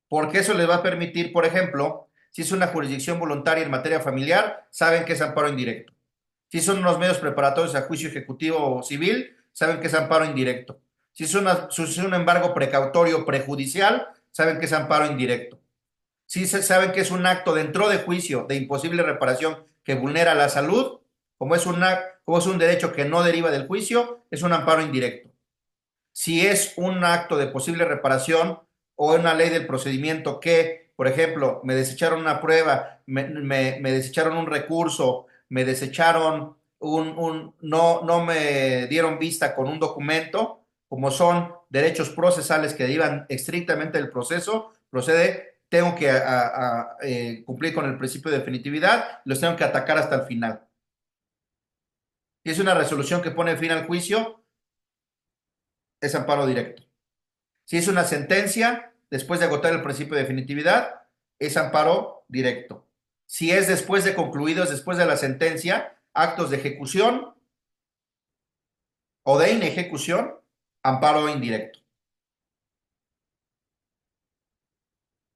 Porque eso les va a permitir, por ejemplo, si es una jurisdicción voluntaria en materia familiar, saben que es amparo indirecto. Si son unos medios preparatorios a juicio ejecutivo o civil, saben que es amparo indirecto. Si es un embargo precautorio prejudicial, saben que es amparo indirecto. Si saben que es un acto dentro de juicio de imposible reparación que vulnera la salud, como es un derecho que no deriva del juicio, es un amparo indirecto. Si es un acto de posible reparación o una ley del procedimiento que, por ejemplo, me desecharon una prueba, me desecharon un recurso, me desecharon no me dieron vista con un documento, como son derechos procesales que derivan estrictamente del proceso, tengo que cumplir con el principio de definitividad, los tengo que atacar hasta el final. Si es una resolución que pone fin al juicio, es amparo directo. Si es una sentencia, después de agotar el principio de definitividad, es amparo directo. Si es después de concluidos, después de la sentencia, actos de ejecución o de inejecución, amparo indirecto.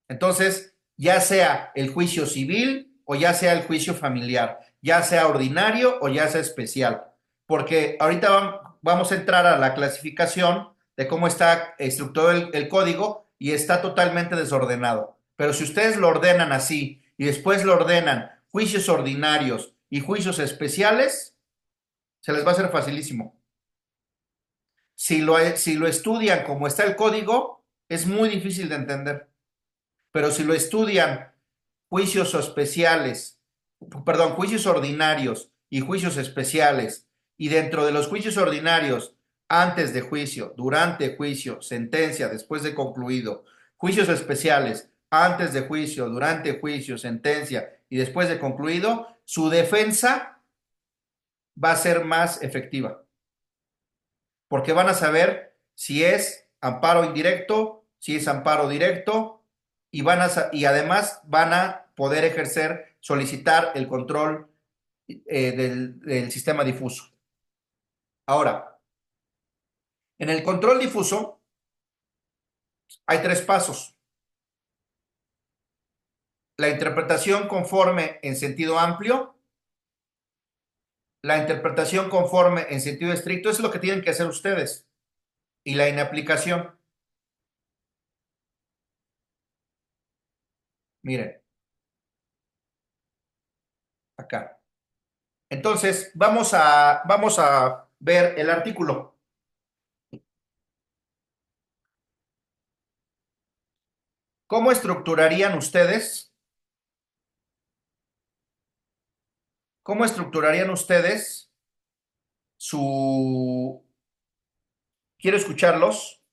Entonces, ya sea el juicio civil o ya sea el juicio familiar, ya sea ordinario o ya sea especial, porque ahorita vamos a entrar a la clasificación de cómo está estructurado el código y está totalmente desordenado. Pero si ustedes lo ordenan así y después lo ordenan juicios ordinarios y juicios especiales, se les va a hacer facilísimo. Si lo estudian como está el código, es muy difícil de entender. Pero si lo estudian juicios ordinarios y juicios especiales, y dentro de los juicios ordinarios, antes de juicio, durante juicio, sentencia, después de concluido, juicios especiales, antes de juicio, durante juicio, sentencia y después de concluido, su defensa va a ser más efectiva. Porque van a saber si es amparo indirecto, si es amparo directo, y además van a poder solicitar el control del sistema difuso. Ahora, en el control difuso hay 3 pasos. La interpretación conforme en sentido amplio, la interpretación conforme en sentido estricto, eso es lo que tienen que hacer ustedes, y la inaplicación. Miren, acá. Entonces, vamos a ver el artículo. ¿Cómo estructurarían ustedes? ¿Cómo estructurarían ustedes Quiero escucharlos.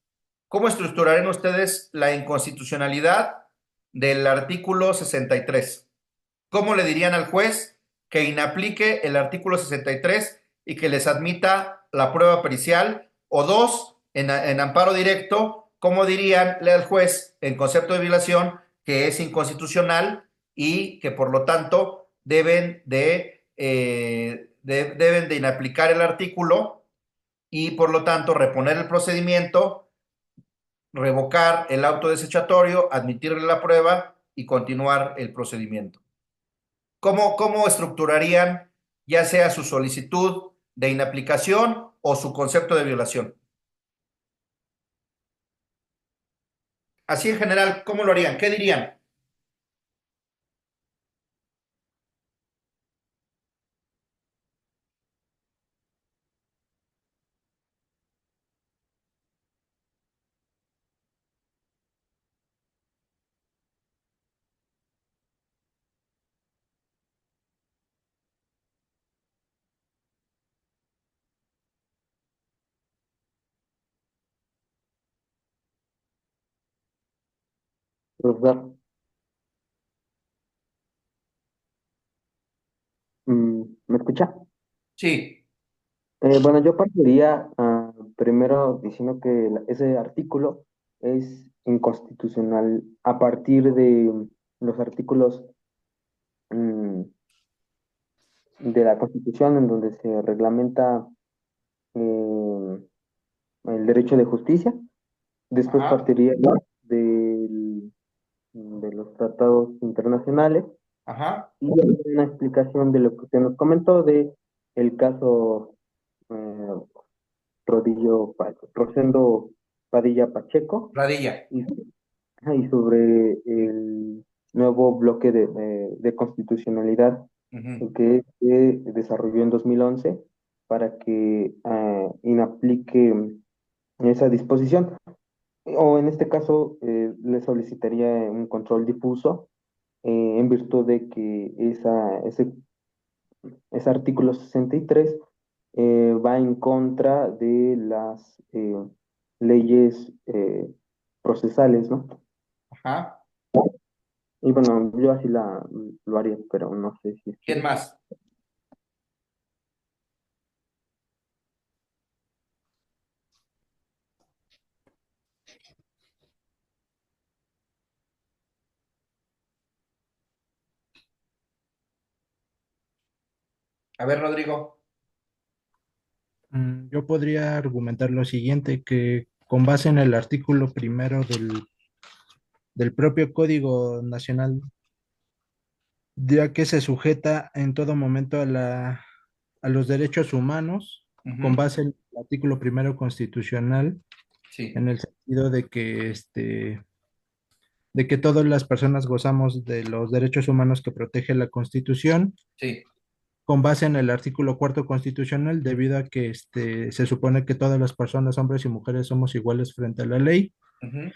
¿Cómo estructurarían ustedes la inconstitucionalidad del artículo 63? ¿Cómo le dirían al juez que inaplique el artículo 63 y que les admita la prueba pericial, o dos, en amparo directo, como dirían al juez en concepto de violación, que es inconstitucional y que por lo tanto deben de inaplicar el artículo y por lo tanto reponer el procedimiento, revocar el auto desechatorio, admitirle la prueba y continuar el procedimiento. ¿Cómo estructurarían ya sea su solicitud de inaplicación o su concepto de violación? Así en general, ¿cómo lo harían? ¿Qué dirían? Profesor, ¿me escucha? Sí. Bueno, yo partiría primero diciendo que ese artículo es inconstitucional a partir de los artículos mm, de la Constitución en donde se reglamenta eh, el derecho de justicia. Después Ajá. partiría de los tratados internacionales Ajá. y una explicación de lo que usted nos comentó de el caso eh, Rosendo Padilla Pacheco Radilla. y, y sobre el nuevo bloque de constitucionalidad Uh-huh. que se desarrolló en 2011 para que inaplique esa disposición. O en este caso, le solicitaría un control difuso en virtud de que ese artículo 63 va en contra de las leyes procesales, ¿no? Ajá. Y bueno, yo así lo haría, pero no sé si es ¿Quién que... más? A ver, Rodrigo. Yo podría argumentar lo siguiente, que con base en el artículo primero del propio Código Nacional, ya que se sujeta en todo momento a los derechos humanos, con Uh-huh. base en el artículo primero constitucional, Sí. en el sentido de que todas las personas gozamos de los derechos humanos que protege la Constitución, Sí. con base en el artículo cuarto constitucional, debido a que se supone que todas las personas, hombres y mujeres, somos iguales frente a la ley, Uh-huh.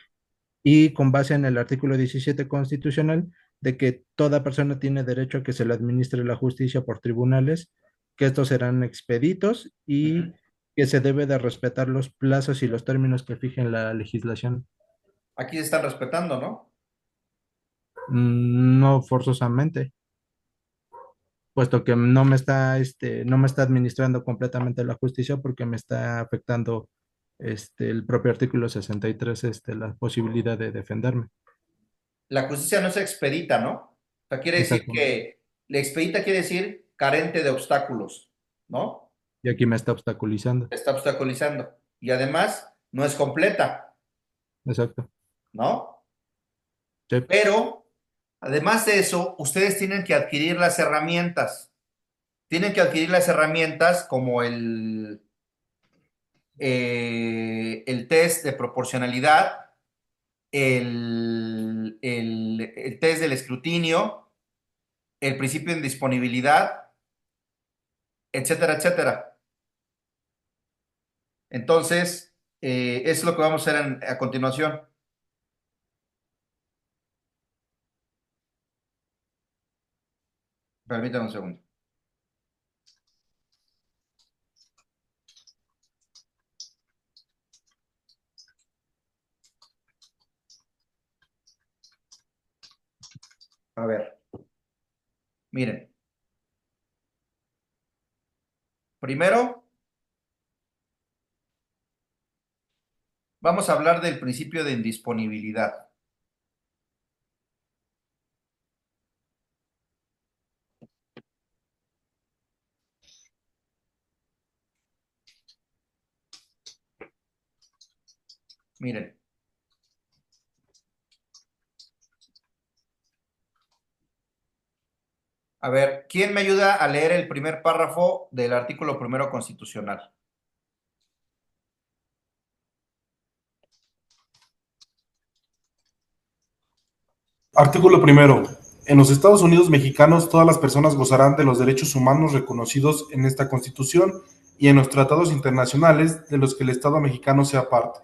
y con base en el artículo 17 constitucional, de que toda persona tiene derecho a que se le administre la justicia por tribunales, que estos serán expeditos y Uh-huh. que se debe de respetar los plazos y los términos que fijen la legislación. Aquí se están respetando, ¿no? No forzosamente, puesto que no me está administrando completamente la justicia porque me está afectando el propio artículo 63, la posibilidad de defenderme. La justicia no es expedita, ¿no? O sea, quiere decir Exacto. que la expedita quiere decir carente de obstáculos, ¿no? Y aquí me está obstaculizando. Está obstaculizando. Y además no es completa, Exacto. ¿no? Sí. Pero, además de eso, ustedes tienen que adquirir las herramientas. Tienen que adquirir las herramientas como el test de proporcionalidad, el test del escrutinio, el principio de disponibilidad, etcétera, etcétera. Entonces, es lo que vamos a hacer a continuación. Permítanme un segundo. A ver, miren. Primero, vamos a hablar del principio de indisponibilidad. Miren. A ver, ¿quién me ayuda a leer el primer párrafo del artículo primero constitucional? Artículo primero. En los Estados Unidos mexicanos, todas las personas gozarán de los derechos humanos reconocidos en esta Constitución y en los tratados internacionales de los que el Estado mexicano sea parte,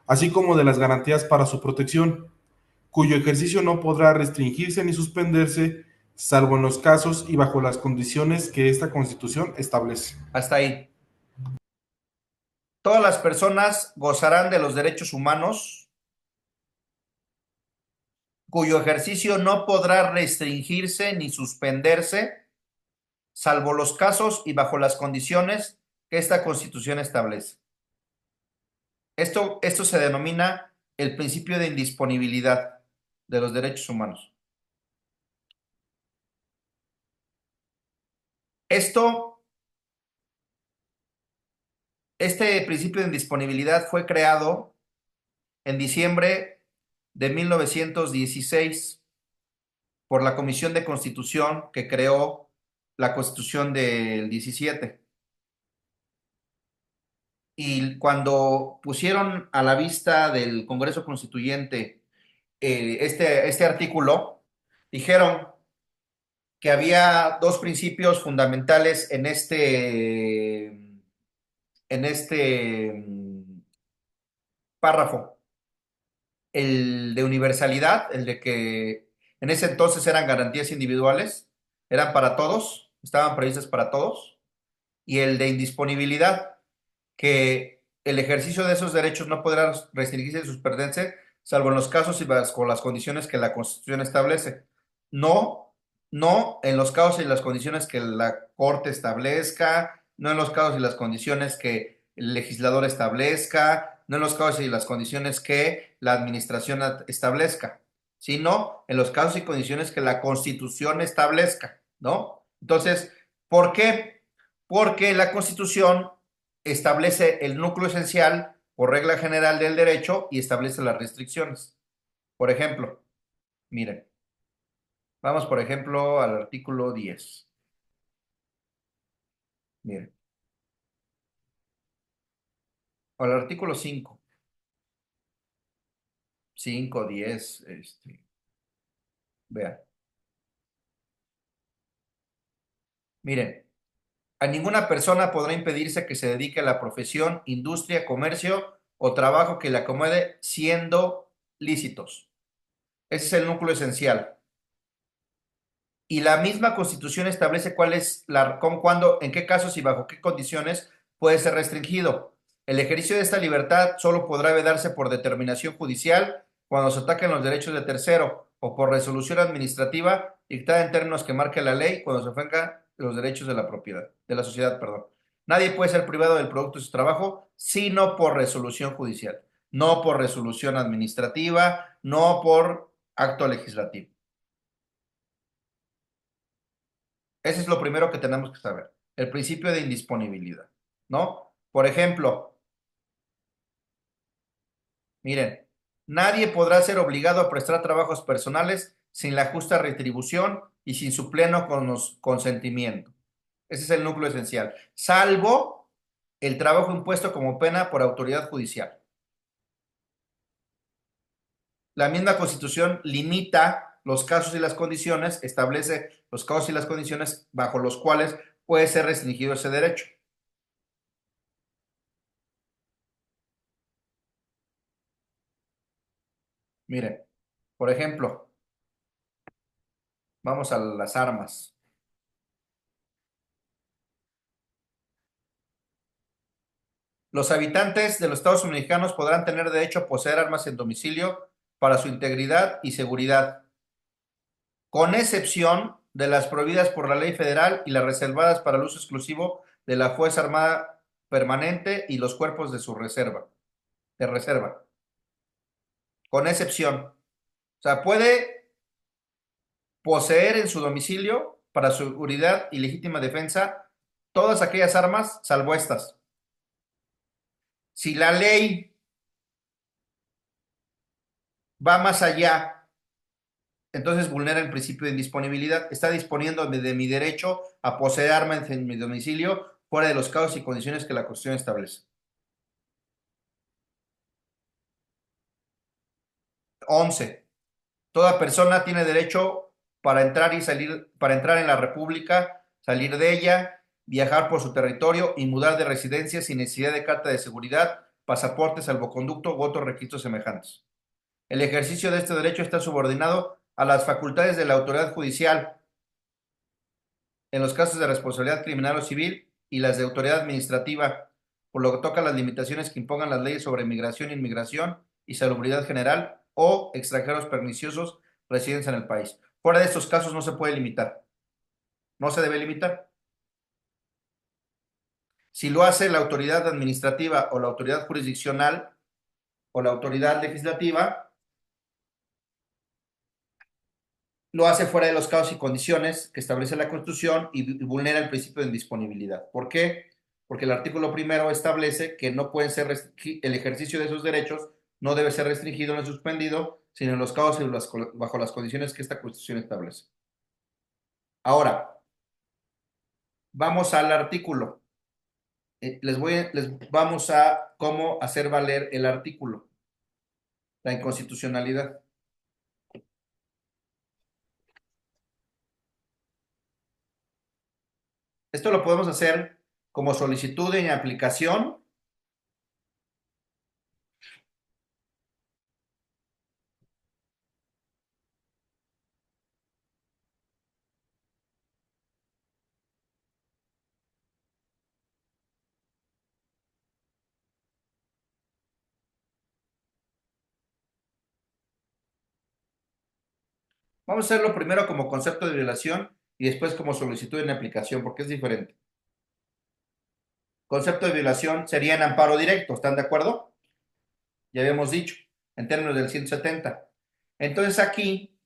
así como de las garantías para su protección, cuyo ejercicio no podrá restringirse ni suspenderse, salvo en los casos y bajo las condiciones que esta Constitución establece. Hasta ahí. Todas las personas gozarán de los derechos humanos, cuyo ejercicio no podrá restringirse ni suspenderse, salvo los casos y bajo las condiciones que esta Constitución establece. Esto se denomina el principio de indisponibilidad de los derechos humanos. Este principio de indisponibilidad fue creado en diciembre de 1916 por la Comisión de Constitución que creó la Constitución del 17. Y cuando pusieron a la vista del Congreso Constituyente este artículo, dijeron que había dos principios fundamentales en este párrafo. El de universalidad, el de que en ese entonces eran garantías individuales, eran para todos, estaban previstas para todos, y el de indisponibilidad, que el ejercicio de esos derechos no podrá restringirse y suspenderse, salvo en los casos y con las condiciones que la Constitución establece. No en los casos y las condiciones que la Corte establezca, no en los casos y las condiciones que el legislador establezca, no en los casos y las condiciones que la administración establezca, sino en los casos y condiciones que la Constitución establezca, ¿no? Entonces, ¿por qué? Porque la Constitución establece el núcleo esencial por regla general del derecho y establece las restricciones. Por ejemplo, miren, vamos por ejemplo al artículo 10. Miren, o al artículo 5. 5, 10, vean. Miren, a ninguna persona podrá impedirse que se dedique a la profesión, industria, comercio o trabajo que le acomode siendo lícitos. Ese es el núcleo esencial. Y la misma Constitución establece cuál es cuándo, en qué casos y bajo qué condiciones puede ser restringido. El ejercicio de esta libertad solo podrá vedarse por determinación judicial cuando se ataquen los derechos de tercero o por resolución administrativa dictada en términos que marque la ley cuando se ofendan los derechos de la propiedad, de la sociedad, perdón. Nadie puede ser privado del producto de su trabajo sino por resolución judicial, no por resolución administrativa, no por acto legislativo. Ese es lo primero que tenemos que saber, el principio de indisponibilidad, ¿no? Por ejemplo, miren, nadie podrá ser obligado a prestar trabajos personales sin la justa retribución y sin su pleno consentimiento. Ese es el núcleo esencial, salvo el trabajo impuesto como pena por autoridad judicial. La misma Constitución limita los casos y las condiciones, establece los casos y las condiciones bajo los cuales puede ser restringido ese derecho. Miren, por ejemplo, vamos a las armas. Los habitantes de los Estados Mexicanos podrán tener derecho a poseer armas en domicilio para su integridad y seguridad, con excepción de las prohibidas por la ley federal y las reservadas para el uso exclusivo de la Fuerza Armada Permanente y los cuerpos de su reserva, con excepción. O sea, puede poseer en su domicilio para su seguridad y legítima defensa todas aquellas armas, salvo estas. Si la ley va más allá, entonces vulnera el principio de indisponibilidad. Está disponiendo de mi derecho a poseer armas en mi domicilio fuera de los casos y condiciones que la Constitución establece. 11. Toda persona tiene derecho para entrar y salir, para entrar en la República, salir de ella, viajar por su territorio y mudar de residencia sin necesidad de carta de seguridad, pasaporte, salvoconducto u otros requisitos semejantes. El ejercicio de este derecho está subordinado a las facultades de la autoridad judicial en los casos de responsabilidad criminal o civil y las de autoridad administrativa, por lo que toca las limitaciones que impongan las leyes sobre migración, inmigración y salubridad general o extranjeros perniciosos residentes en el país. Fuera de estos casos no se puede limitar. No se debe limitar. Si lo hace la autoridad administrativa o la autoridad jurisdiccional o la autoridad legislativa, lo hace fuera de los casos y condiciones que establece la Constitución y vulnera el principio de indisponibilidad. ¿Por qué? Porque el artículo primero establece que no pueden ser el ejercicio de esos derechos no debe ser restringido ni suspendido, sino en los casos y bajo las condiciones que esta Constitución establece. Ahora, vamos al artículo. Vamos a cómo hacer valer el artículo, la inconstitucionalidad. Esto lo podemos hacer como solicitud en aplicación. Vamos a hacerlo primero como concepto de violación y después como solicitud en aplicación, porque es diferente. Concepto de violación sería en amparo directo, ¿están de acuerdo? Ya habíamos dicho, en términos del 170. Entonces aquí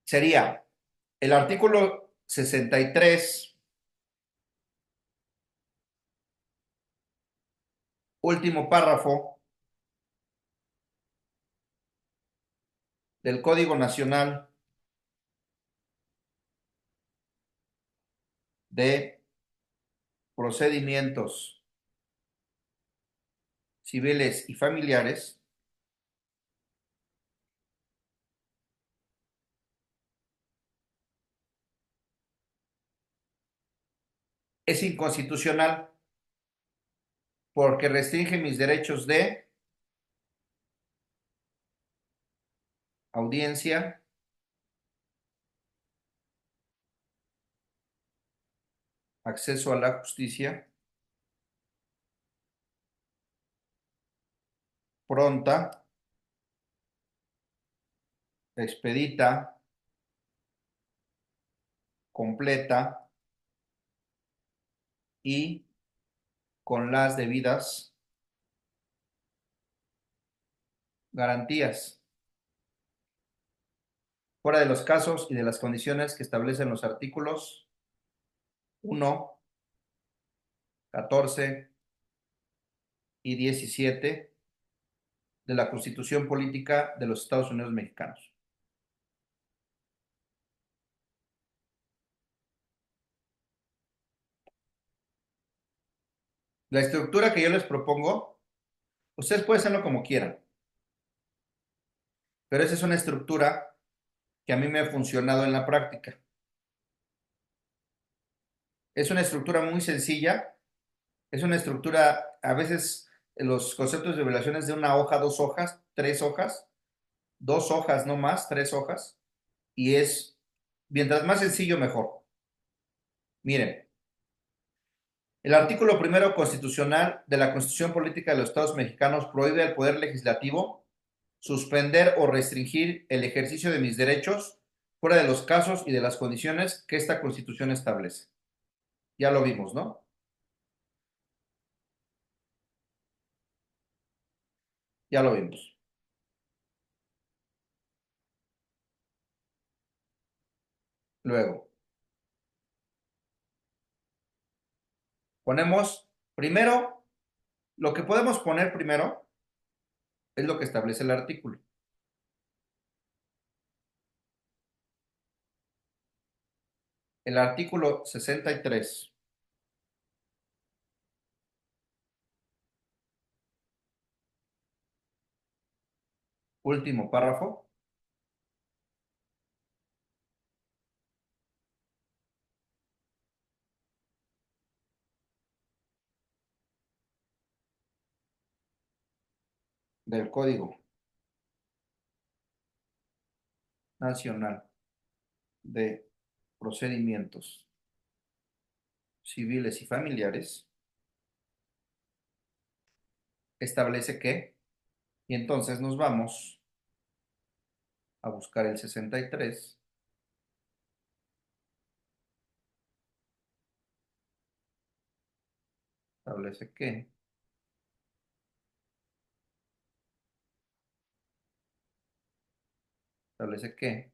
sería el artículo 63, último párrafo del Código Nacional de Procedimientos Civiles y Familiares es inconstitucional porque restringe mis derechos de audiencia, acceso a la justicia pronta, expedita, completa y con las debidas garantías, fuera de los casos y de las condiciones que establecen los artículos 1, 14 y 17 de la Constitución Política de los Estados Unidos Mexicanos. La estructura que yo les propongo, ustedes pueden hacerlo como quieran, pero esa es una estructura que a mí me ha funcionado en la práctica. Es una estructura muy sencilla, es una estructura, a veces los conceptos de violación es de una hoja, 2 hojas, 3 hojas, 2 hojas no más, 3 hojas, y es, mientras más sencillo, mejor. Miren, el artículo primero constitucional de la Constitución Política de los Estados Mexicanos prohíbe al Poder Legislativo suspender o restringir el ejercicio de mis derechos fuera de los casos y de las condiciones que esta Constitución establece. Ya lo vimos, ¿no? Ya lo vimos. Luego, ponemos primero, lo que podemos poner primero es lo que establece el artículo. El artículo 63, último párrafo, del Código Nacional de Procedimientos Civiles y Familiares, establece que, y entonces nos vamos a buscar el 63, establece que establece que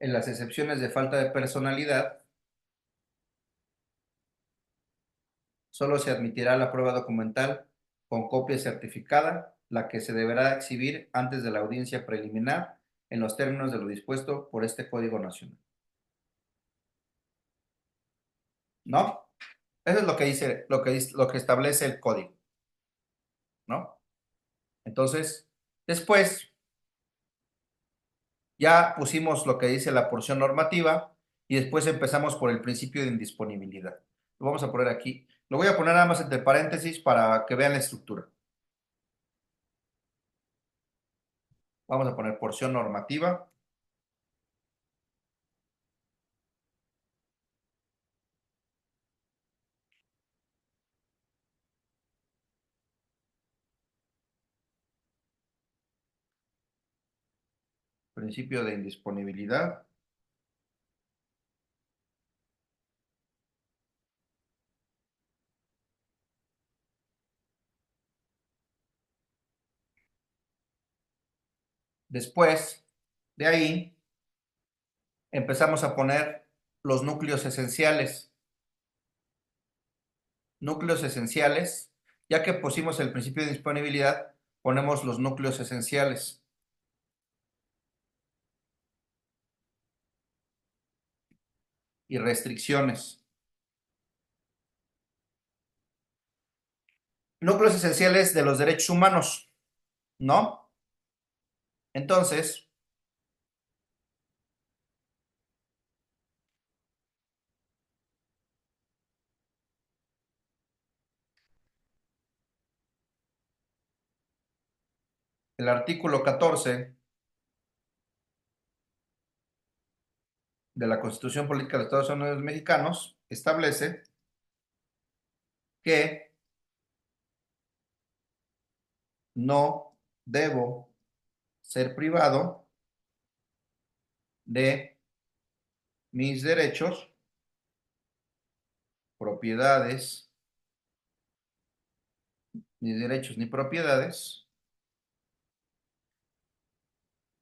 en las excepciones de falta de personalidad, solo se admitirá la prueba documental con copia certificada, la que se deberá exhibir antes de la audiencia preliminar en los términos de lo dispuesto por este Código Nacional. ¿No? Eso es lo que dice, lo que establece el código, ¿no? Entonces, después ya pusimos lo que dice la porción normativa y después empezamos por el principio de indisponibilidad. Lo vamos a poner aquí. Lo voy a poner nada más entre paréntesis para que vean la estructura. Vamos a poner porción normativa. Principio de indisponibilidad. Después de ahí empezamos a poner los núcleos esenciales. Núcleos esenciales, ya que pusimos el principio de disponibilidad, ponemos los núcleos esenciales. Y restricciones. Núcleos esenciales de los derechos humanos, ¿no? Entonces, el artículo 14 de la Constitución Política de los Estados Unidos Mexicanos establece que no debo ser privado de mis derechos, propiedades, ni derechos ni propiedades,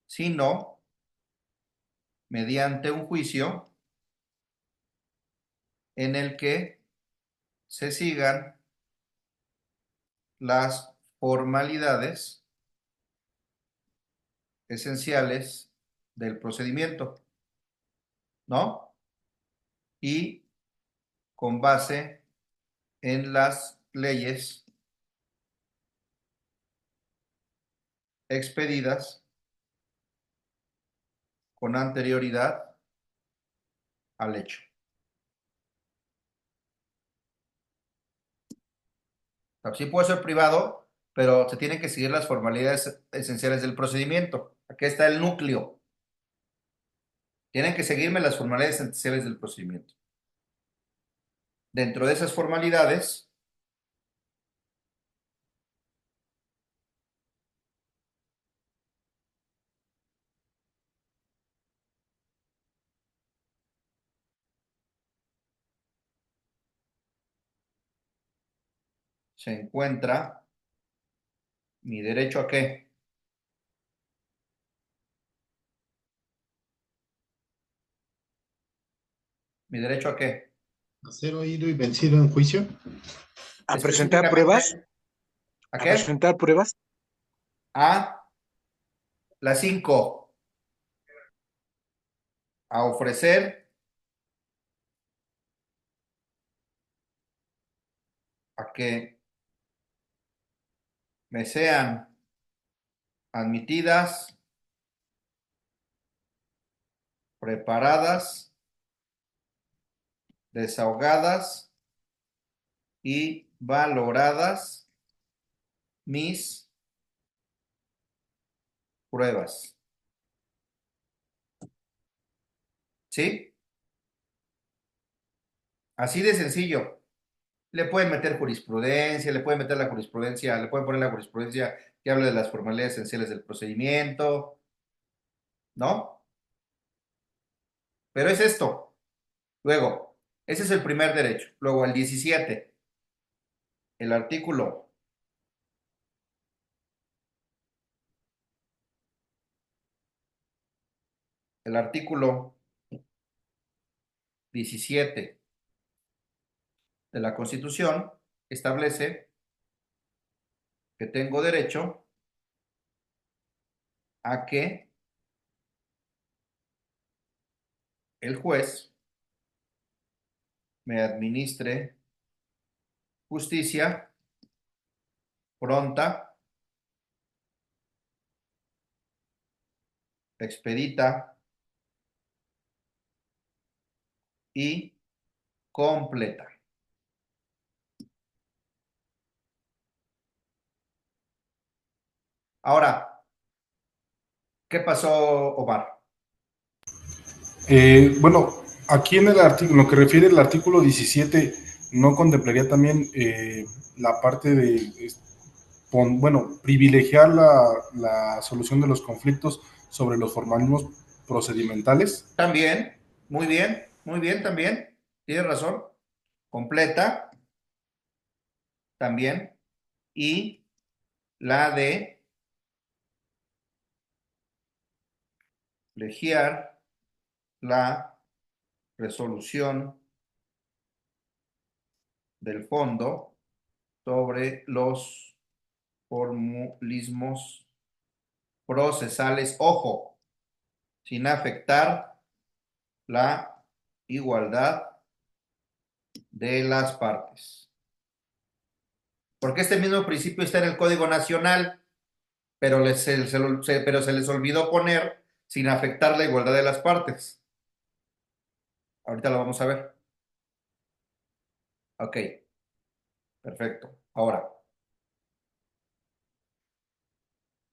sino mediante un juicio en el que se sigan las formalidades esenciales del procedimiento, ¿no? Y con base en las leyes expedidas con anterioridad al hecho. O sea, sí puede ser privado, pero se tienen que seguir las formalidades esenciales del procedimiento. Aquí está el núcleo. Tienen que seguirme las formalidades esenciales del procedimiento. Dentro de esas formalidades, se encuentra mi derecho a qué. ¿Mi derecho a qué? A ser oído y vencido en juicio. A presentar pruebas, Específicamente, ¿a a qué? presentar pruebas, A la 5, a ofrecer a que me sean admitidas, preparadas, desahogadas y valoradas mis pruebas. ¿Sí? Así de sencillo. Le pueden meter jurisprudencia, le pueden meter la jurisprudencia, le pueden poner la jurisprudencia que hable de las formalidades esenciales del procedimiento, ¿no? Pero es esto. Luego, ese es el primer derecho. Luego, el 17, el artículo el artículo 17 de la Constitución establece que tengo derecho a que el juez me administre justicia pronta, expedita y completa. Ahora, ¿qué pasó, Omar? Bueno, aquí en el artículo, lo que refiere el artículo 17, no contemplaría también la parte de, bueno, privilegiar la solución de los conflictos sobre los formalismos procedimentales. También, muy bien, también. Tienes razón. Completa, también. Y la de privilegiar la resolución del fondo sobre los formalismos procesales, ojo, sin afectar la igualdad de las partes. Porque este mismo principio está en el Código Nacional, pero pero se les olvidó poner sin afectar la igualdad de las partes. Ahorita lo vamos a ver. Ok, perfecto. Ahora,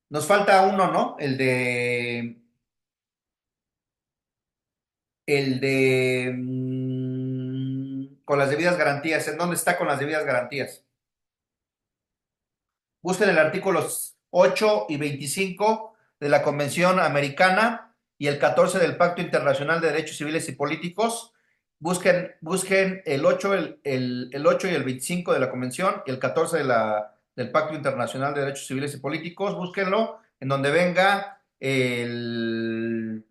nos falta uno, ¿no? con las debidas garantías. ¿En dónde está con las debidas garantías? Busquen el artículo 8 y 25 de la Convención Americana y el 14 del Pacto Internacional de Derechos Civiles y Políticos. Busquen el 8, el 8 y el 25 de la Convención y el 14 del Pacto Internacional de Derechos Civiles y Políticos. Búsquenlo en donde venga que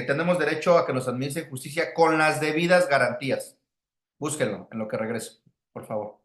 tenemos derecho a que nos administren justicia con las debidas garantías. Búsquenlo en lo que regreso, por favor.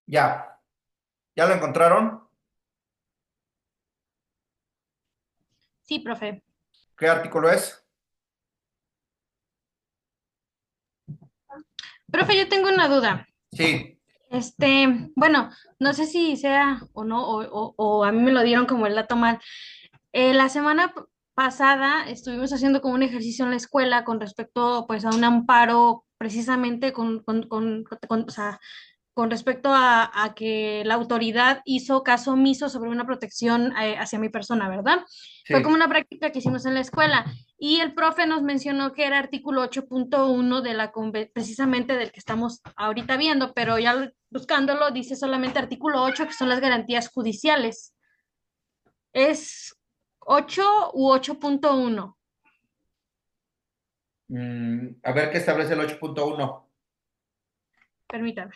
Ya, ¿ya lo encontraron? Sí, profe. ¿Qué artículo es? Profe, yo tengo una duda. Sí, Bueno, no sé si sea o no, o a mí me lo dieron como el dato mal. La semana pasada estuvimos haciendo como un ejercicio en la escuela con respecto pues a un amparo precisamente o sea, con respecto a que la autoridad hizo caso omiso sobre una protección hacia mi persona, ¿verdad? Fue como sí. una práctica que hicimos en la escuela y el profe nos mencionó que era artículo 8.1 de precisamente del que estamos ahorita viendo, pero ya buscándolo dice solamente artículo 8 que son las garantías judiciales. ¿Es 8 u 8.1? A ver qué establece el 8.1. Permítame.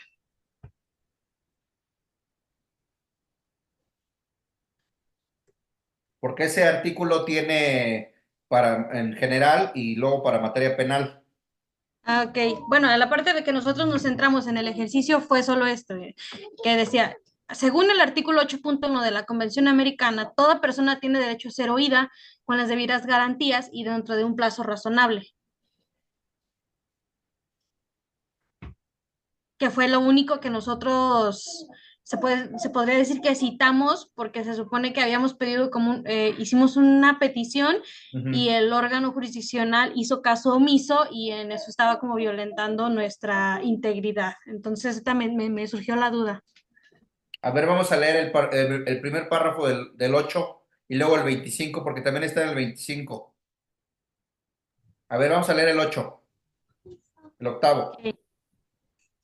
Porque ese artículo tiene para en general y luego para materia penal. Ah, ok, bueno, la parte de que nosotros nos centramos en el ejercicio fue solo esto, que decía, según el artículo 8.1 de la Convención Americana, toda persona tiene derecho a ser oída con las debidas garantías y dentro de un plazo razonable, que fue lo único que nosotros se podría decir que citamos porque se supone que habíamos pedido hicimos una petición y Ujú. el órgano jurisdiccional hizo caso omiso y en eso estaba como violentando nuestra integridad. Entonces también me surgió la duda. A ver, vamos a leer el primer párrafo del 8 y luego el 25 porque también está en el 25. A ver, vamos a leer el 8, el octavo.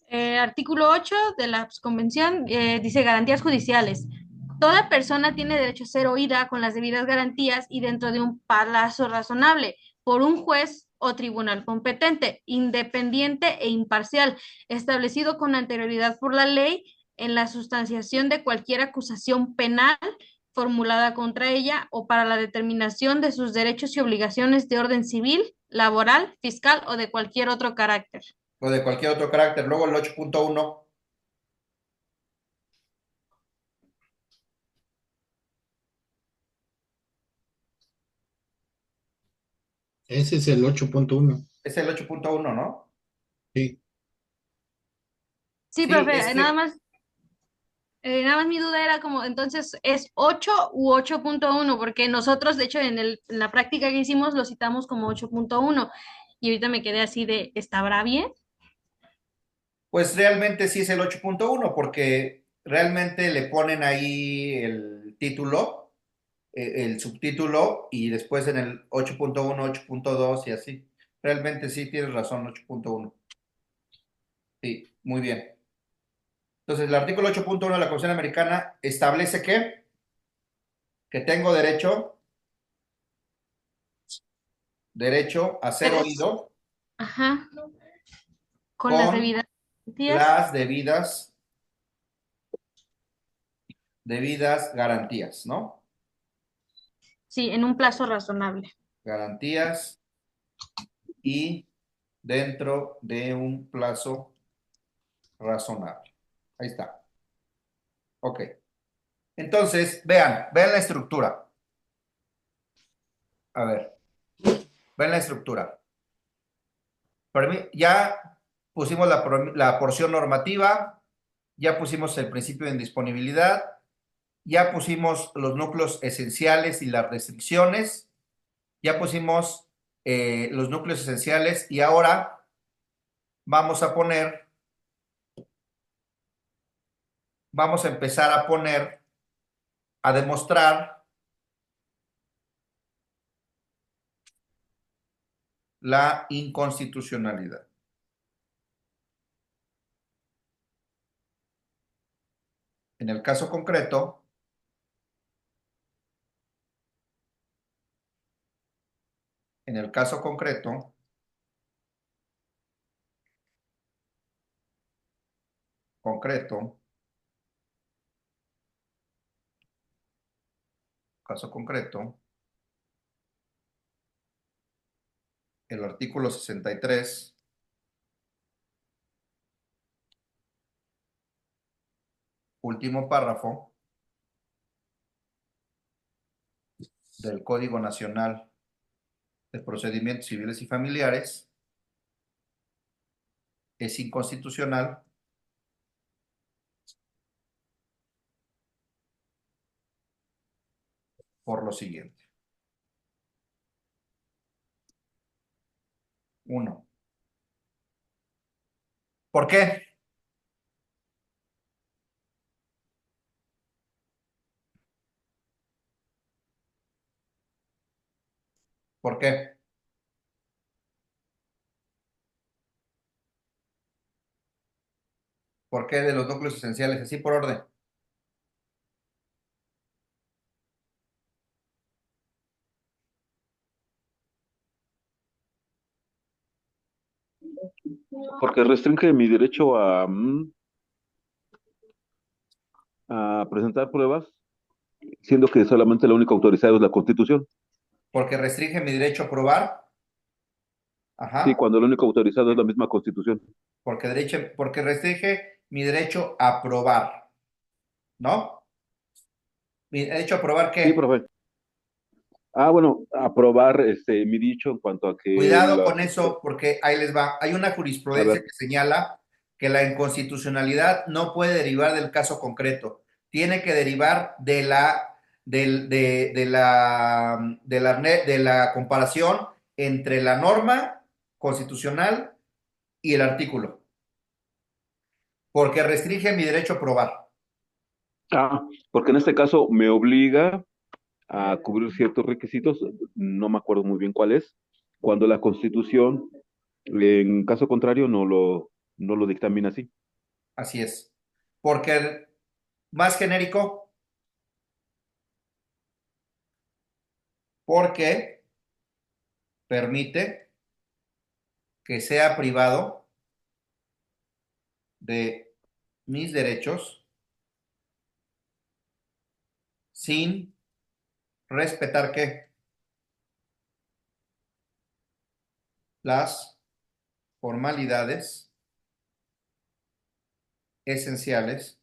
Artículo 8 de la Convención dice garantías judiciales. Toda persona tiene derecho a ser oída con las debidas garantías y dentro de un plazo razonable por un juez o tribunal competente, independiente e imparcial, establecido con anterioridad por la ley en la sustanciación de cualquier acusación penal formulada contra ella o para la determinación de sus derechos y obligaciones de orden civil, laboral, fiscal o de cualquier otro carácter. O de cualquier otro carácter. Luego el 8.1. Ese es el 8.1. Es el 8.1, ¿no? Sí. Sí, Sí, profe, nada más mi duda era como, entonces, ¿es 8 u 8.1? Porque nosotros, de hecho, en la práctica que hicimos lo citamos como 8.1 y ahorita me quedé así de, ¿estará bien? pues realmente sí es el 8.1 porque realmente le ponen ahí el título, el subtítulo y después en el 8.1, 8.2 y así. Realmente sí tienes razón, 8.1. Sí, muy bien. Entonces, el artículo 8.1 de la Constitución Americana establece que tengo derecho a ser Eres, oído ajá, con las con debidas garantías, las debidas garantías, ¿no? sí, en un plazo razonable. Garantías y dentro de un plazo razonable. Ahí está. Ok. Entonces, vean la estructura. A ver, vean la estructura. Ya pusimos la porción normativa, ya pusimos el principio de indisponibilidad, ya pusimos los núcleos esenciales y las restricciones, ya pusimos los núcleos esenciales y ahora vamos a empezar a poner, a demostrar la inconstitucionalidad. En el caso concreto, en el caso concreto, concreto, caso concreto, el artículo 63 último párrafo del Código Nacional de Procedimientos Civiles y Familiares es inconstitucional por lo siguiente. 1. ¿Por qué? ¿Por qué? ¿Por qué de los núcleos esenciales? Así por orden. Porque restringe mi derecho a presentar pruebas, siendo que solamente la única autorizada es la Constitución. Porque restringe mi derecho a probar. Sí, Ajá. cuando lo único autorizado es la misma Constitución. Porque restringe mi derecho a probar. ¿No? ¿Mi derecho a probar Sí, qué? profe. Bueno, aprobar mi dicho en cuanto a que Cuidado con eso, porque ahí les va. Hay una a jurisprudencia ver, que señala que la inconstitucionalidad no puede derivar del caso concreto. Tiene que derivar de la comparación entre la norma constitucional y el artículo. Porque restringe mi derecho a probar. porque en este caso me obliga a cubrir ciertos requisitos, no me acuerdo muy bien cuál es, cuando la Constitución, en caso contrario, no lo dictamina así. Así es. Porque más genérico, porque permite que sea privado de mis derechos sin respetar ¿qué? Las formalidades esenciales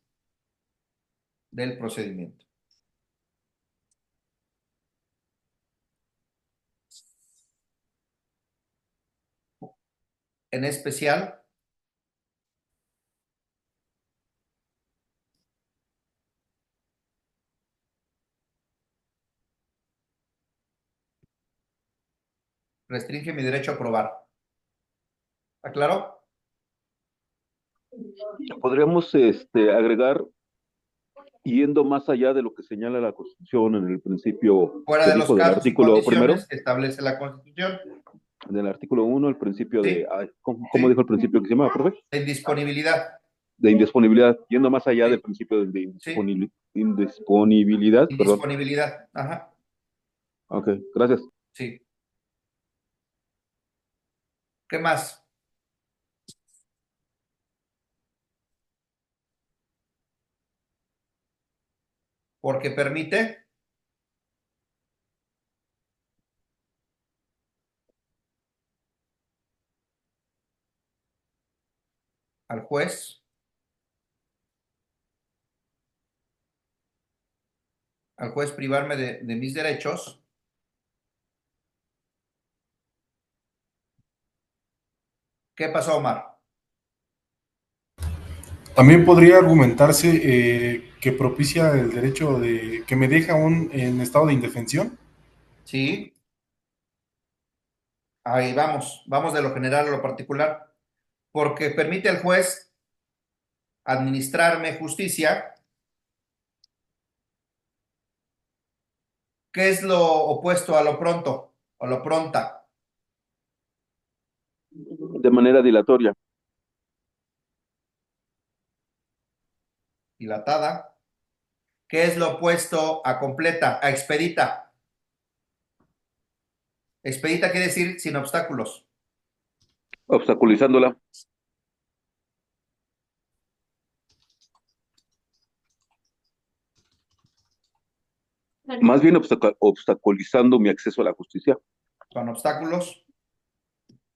del procedimiento. En especial, restringe mi derecho a probar. ¿Está claro? Podríamos agregar, yendo más allá de lo que señala la Constitución en el principio Fuera que de los dijo del casos y artículo primero, condiciones que establece la Constitución. del artículo 1, el principio de, Sí, ¿cómo dijo el principio que se llama, profe? de indisponibilidad. De indisponibilidad, yendo más allá del Sí, principio de sí, indisponibilidad, perdón. indisponibilidad. Ajá, Ok, gracias. sí. ¿Qué más? Porque permite al juez privarme de mis derechos. ¿Qué pasó, Omar? También podría argumentarse que propicia el derecho de que me deja en estado de indefensión. Sí, ahí vamos de lo general a lo particular. Porque permite al juez administrarme justicia. ¿Qué es lo opuesto a lo pronto o lo pronta? De manera dilatoria. Dilatada. ¿Qué es lo opuesto a completa? A expedita. Expedita quiere decir sin obstáculos. Obstaculizándola. Más bien obstaculizando mi acceso a la justicia. Con obstáculos.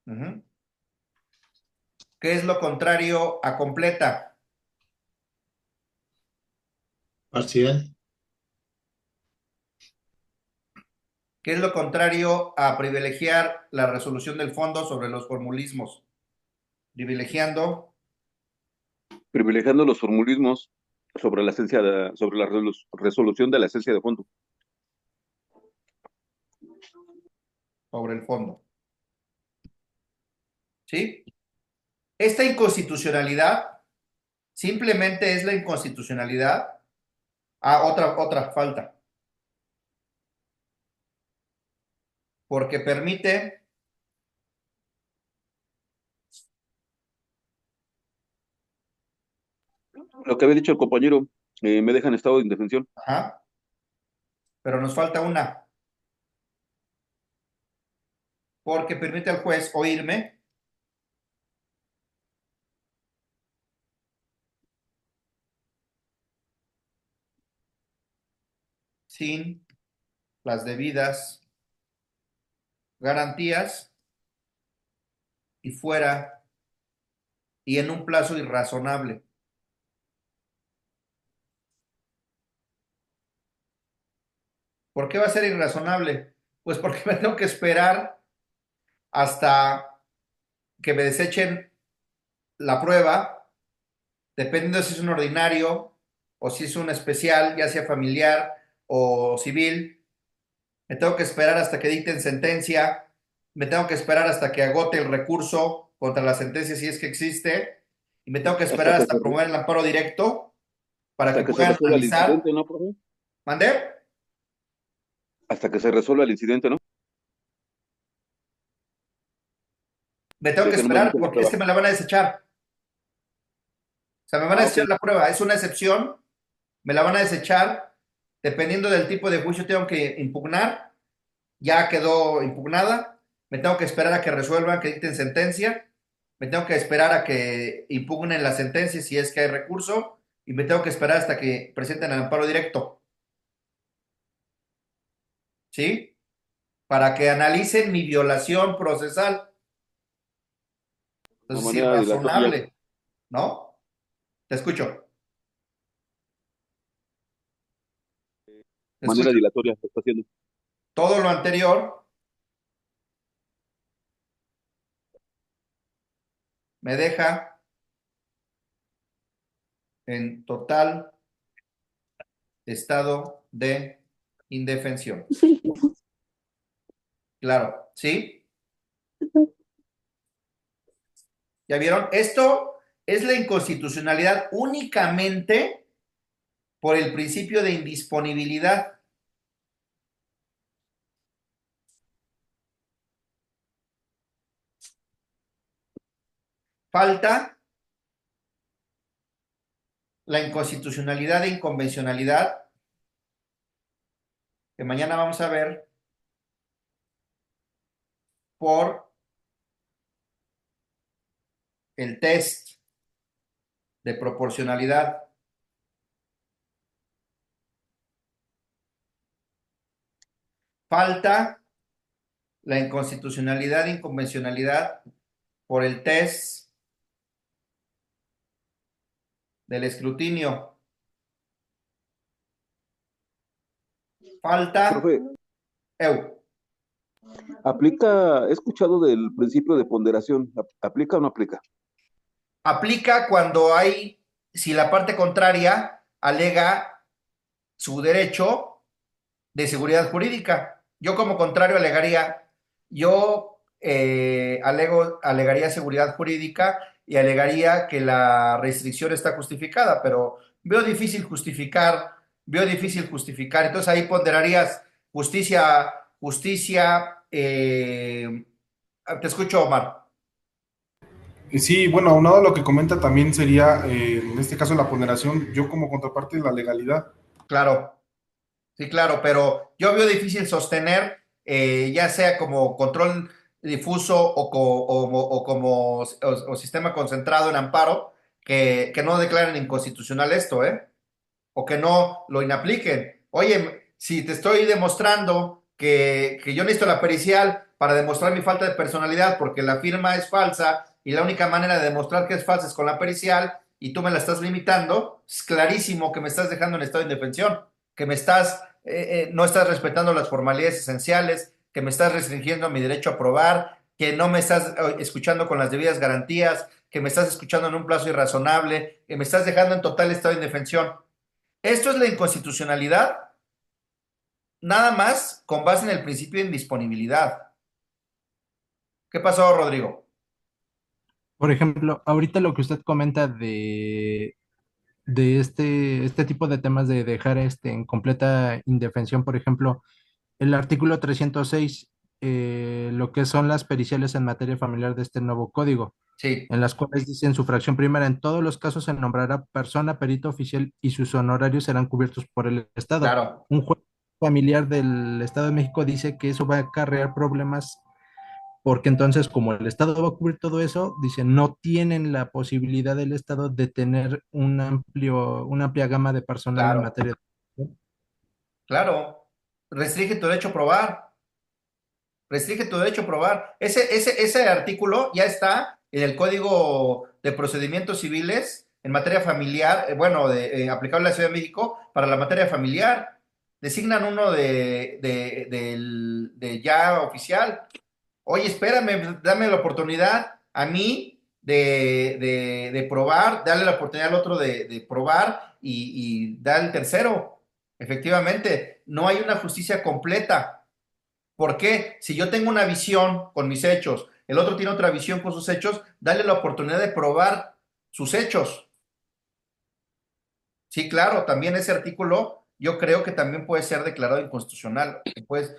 Uh-huh. ¿Qué es lo contrario a completa? Parcial. ¿Qué es lo contrario a privilegiar la resolución del fondo sobre los formulismos? Privilegiando Privilegiando los formulismos sobre la sobre la resolución de la esencia de fondo. sobre el fondo. ¿Sí? Esta inconstitucionalidad simplemente es la inconstitucionalidad. Otra falta. Porque permite Lo que había dicho el compañero, me deja en estado de indefensión. Ajá. Pero nos falta una. Porque permite al juez oírme sin las debidas garantías y fuera y en un plazo irrazonable. ¿Por qué va a ser irrazonable? Pues porque me tengo que esperar hasta que me desechen la prueba, dependiendo si es un ordinario o si es un especial, ya sea familiar o civil. Me tengo que esperar hasta que dicten sentencia, me tengo que esperar hasta que agote el recurso contra la sentencia si es que existe, y me tengo que esperar hasta promover el amparo directo para hasta que que se puedan resuelva el analizar. incidente, ¿no, profe? ¿Mandé? Hasta que se resuelva el incidente, ¿no? Me tengo De que que no me esperar dicen la porque es prueba. que me la van a desechar. O sea, me van a desechar Ok. la prueba, es una excepción, me la van a desechar, dependiendo del tipo de juicio tengo que impugnar, ya quedó impugnada, me tengo que esperar a que resuelvan, que dicten sentencia, me tengo que esperar a que impugnen la sentencia si es que hay recurso, y me tengo que esperar hasta que presenten el amparo directo, ¿sí? Para que analicen mi violación procesal. De Entonces, sí, manera dilatoria. razonable, ¿no? Te escucho, te Manera escucho. dilatoria se está haciendo. Todo lo anterior me deja en total estado de indefensión. Claro, ¿sí? ¿Ya vieron? Esto es la inconstitucionalidad únicamente por el principio de indisponibilidad. Falta la inconstitucionalidad e inconvencionalidad, que mañana vamos a ver, por el test de proporcionalidad. Falta la inconstitucionalidad e inconvencionalidad por el test del escrutinio. Falta. Profe, he escuchado del principio de ponderación. ¿Aplica o no aplica? Aplica cuando hay, si la parte contraria alega su derecho de seguridad jurídica. Yo como contrario alegaría seguridad jurídica y alegaría que la restricción está justificada, pero veo difícil justificar. Entonces ahí ponderarías justicia. Te escucho, Omar. Sí, bueno, aunado a lo que comenta también sería, en este caso, la ponderación, yo como contraparte de la legalidad. Claro. Sí, claro, pero yo veo difícil sostener, ya sea como control difuso o como o sistema concentrado en amparo, que no declaren inconstitucional esto, ¿eh? O que no lo inapliquen. Oye, si te estoy demostrando que yo necesito la pericial para demostrar mi falta de personalidad porque la firma es falsa y la única manera de demostrar que es falsa es con la pericial, y tú me la estás limitando, es clarísimo que me estás dejando en estado de indefensión, que no estás respetando las formalidades esenciales, que me estás restringiendo mi derecho a probar, que no me estás escuchando con las debidas garantías, que me estás escuchando en un plazo irrazonable, que me estás dejando en total estado de indefensión. Esto es la inconstitucionalidad, nada más con base en el principio de indisponibilidad. ¿Qué pasó, Rodrigo? Por ejemplo, ahorita lo que usted comenta de este tipo de temas de dejar en completa indefensión, por ejemplo, el artículo 306, lo que son las periciales en materia familiar de este nuevo código, Sí, en las cuales dice en su fracción primera, en todos los casos se nombrará persona, perito oficial y sus honorarios serán cubiertos por el Estado. claro, Un juez familiar del Estado de México dice que eso va a acarrear problemas porque entonces como el Estado va a cubrir todo eso, dice, no tienen la posibilidad del Estado de tener una amplia gama de personal en claro, materia de... claro. Restringe tu derecho a probar. Restringe tu derecho a probar. Ese artículo ya está en el Código de Procedimientos Civiles en materia familiar, aplicable a la Ciudad de México para la materia familiar. Designan uno de ya oficial. Oye, espérame, dame la oportunidad a mí de probar, darle la oportunidad al otro de probar y dar el tercero. Efectivamente, no hay una justicia completa. ¿Por qué? Si yo tengo una visión con mis hechos, el otro tiene otra visión con sus hechos, dale la oportunidad de probar sus hechos. Sí, claro, también ese artículo yo creo que también puede ser declarado inconstitucional. Pues,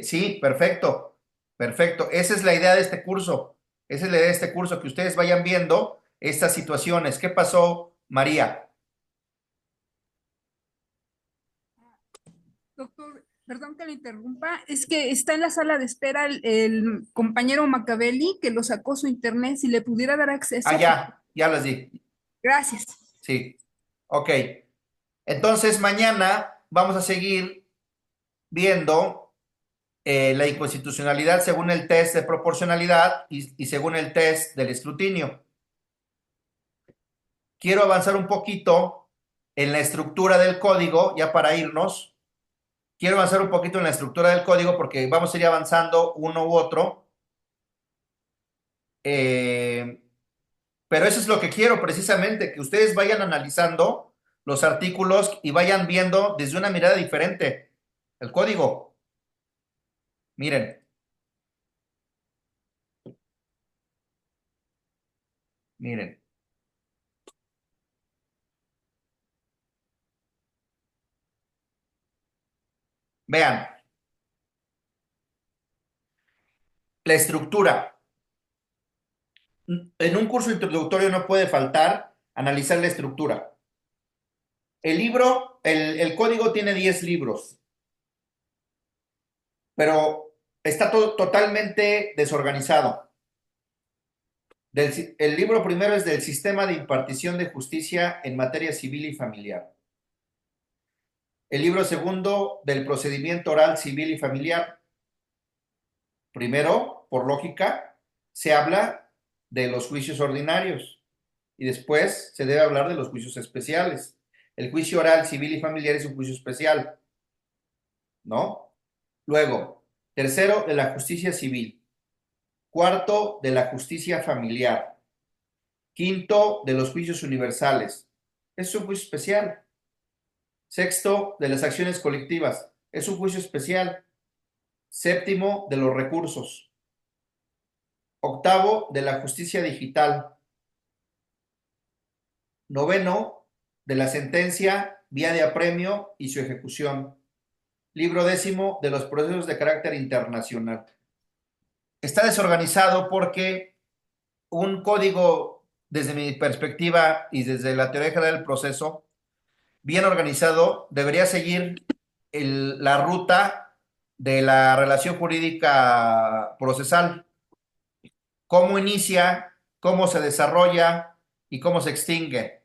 sí, perfecto, perfecto. Esa es la idea de este curso. Esa es la idea de este curso, que ustedes vayan viendo estas situaciones. ¿Qué pasó, María? Doctor, perdón que le interrumpa, es que está en la sala de espera el compañero Macabelli que lo sacó su internet, si le pudiera dar acceso. Ah, ya las di. Gracias. Sí, ok. Entonces, mañana vamos a seguir viendo la inconstitucionalidad según el test de proporcionalidad y según el test del escrutinio. Quiero avanzar un poquito en la estructura del código, ya para irnos. Quiero avanzar un poquito en la estructura del código porque vamos a ir avanzando uno u otro. Pero eso es lo que quiero precisamente, que ustedes vayan analizando los artículos y vayan viendo desde una mirada diferente el código. Miren, miren. Vean, la estructura. En un curso introductorio no puede faltar analizar la estructura. El código tiene 10 libros, pero está todo totalmente desorganizado. El libro primero es del Sistema de Impartición de Justicia en Materia Civil y Familiar. El libro segundo del Procedimiento Oral Civil y Familiar. Primero, por lógica, se habla de los juicios ordinarios y después se debe hablar de los juicios especiales. El juicio oral civil y familiar es un juicio especial, ¿no? Luego, tercero, de la justicia civil. Cuarto, de la justicia familiar. Quinto, de los juicios universales. Es un juicio especial. Sexto, de las acciones colectivas. Es un juicio especial. Séptimo, de los recursos. Octavo, de la justicia digital. Noveno, de la sentencia, vía de apremio y su ejecución. Libro décimo, de los procesos de carácter internacional. Está desorganizado porque un código, desde mi perspectiva y desde la teoría general del proceso, bien organizado, debería seguir la ruta de la relación jurídica procesal. Cómo inicia, cómo se desarrolla y cómo se extingue.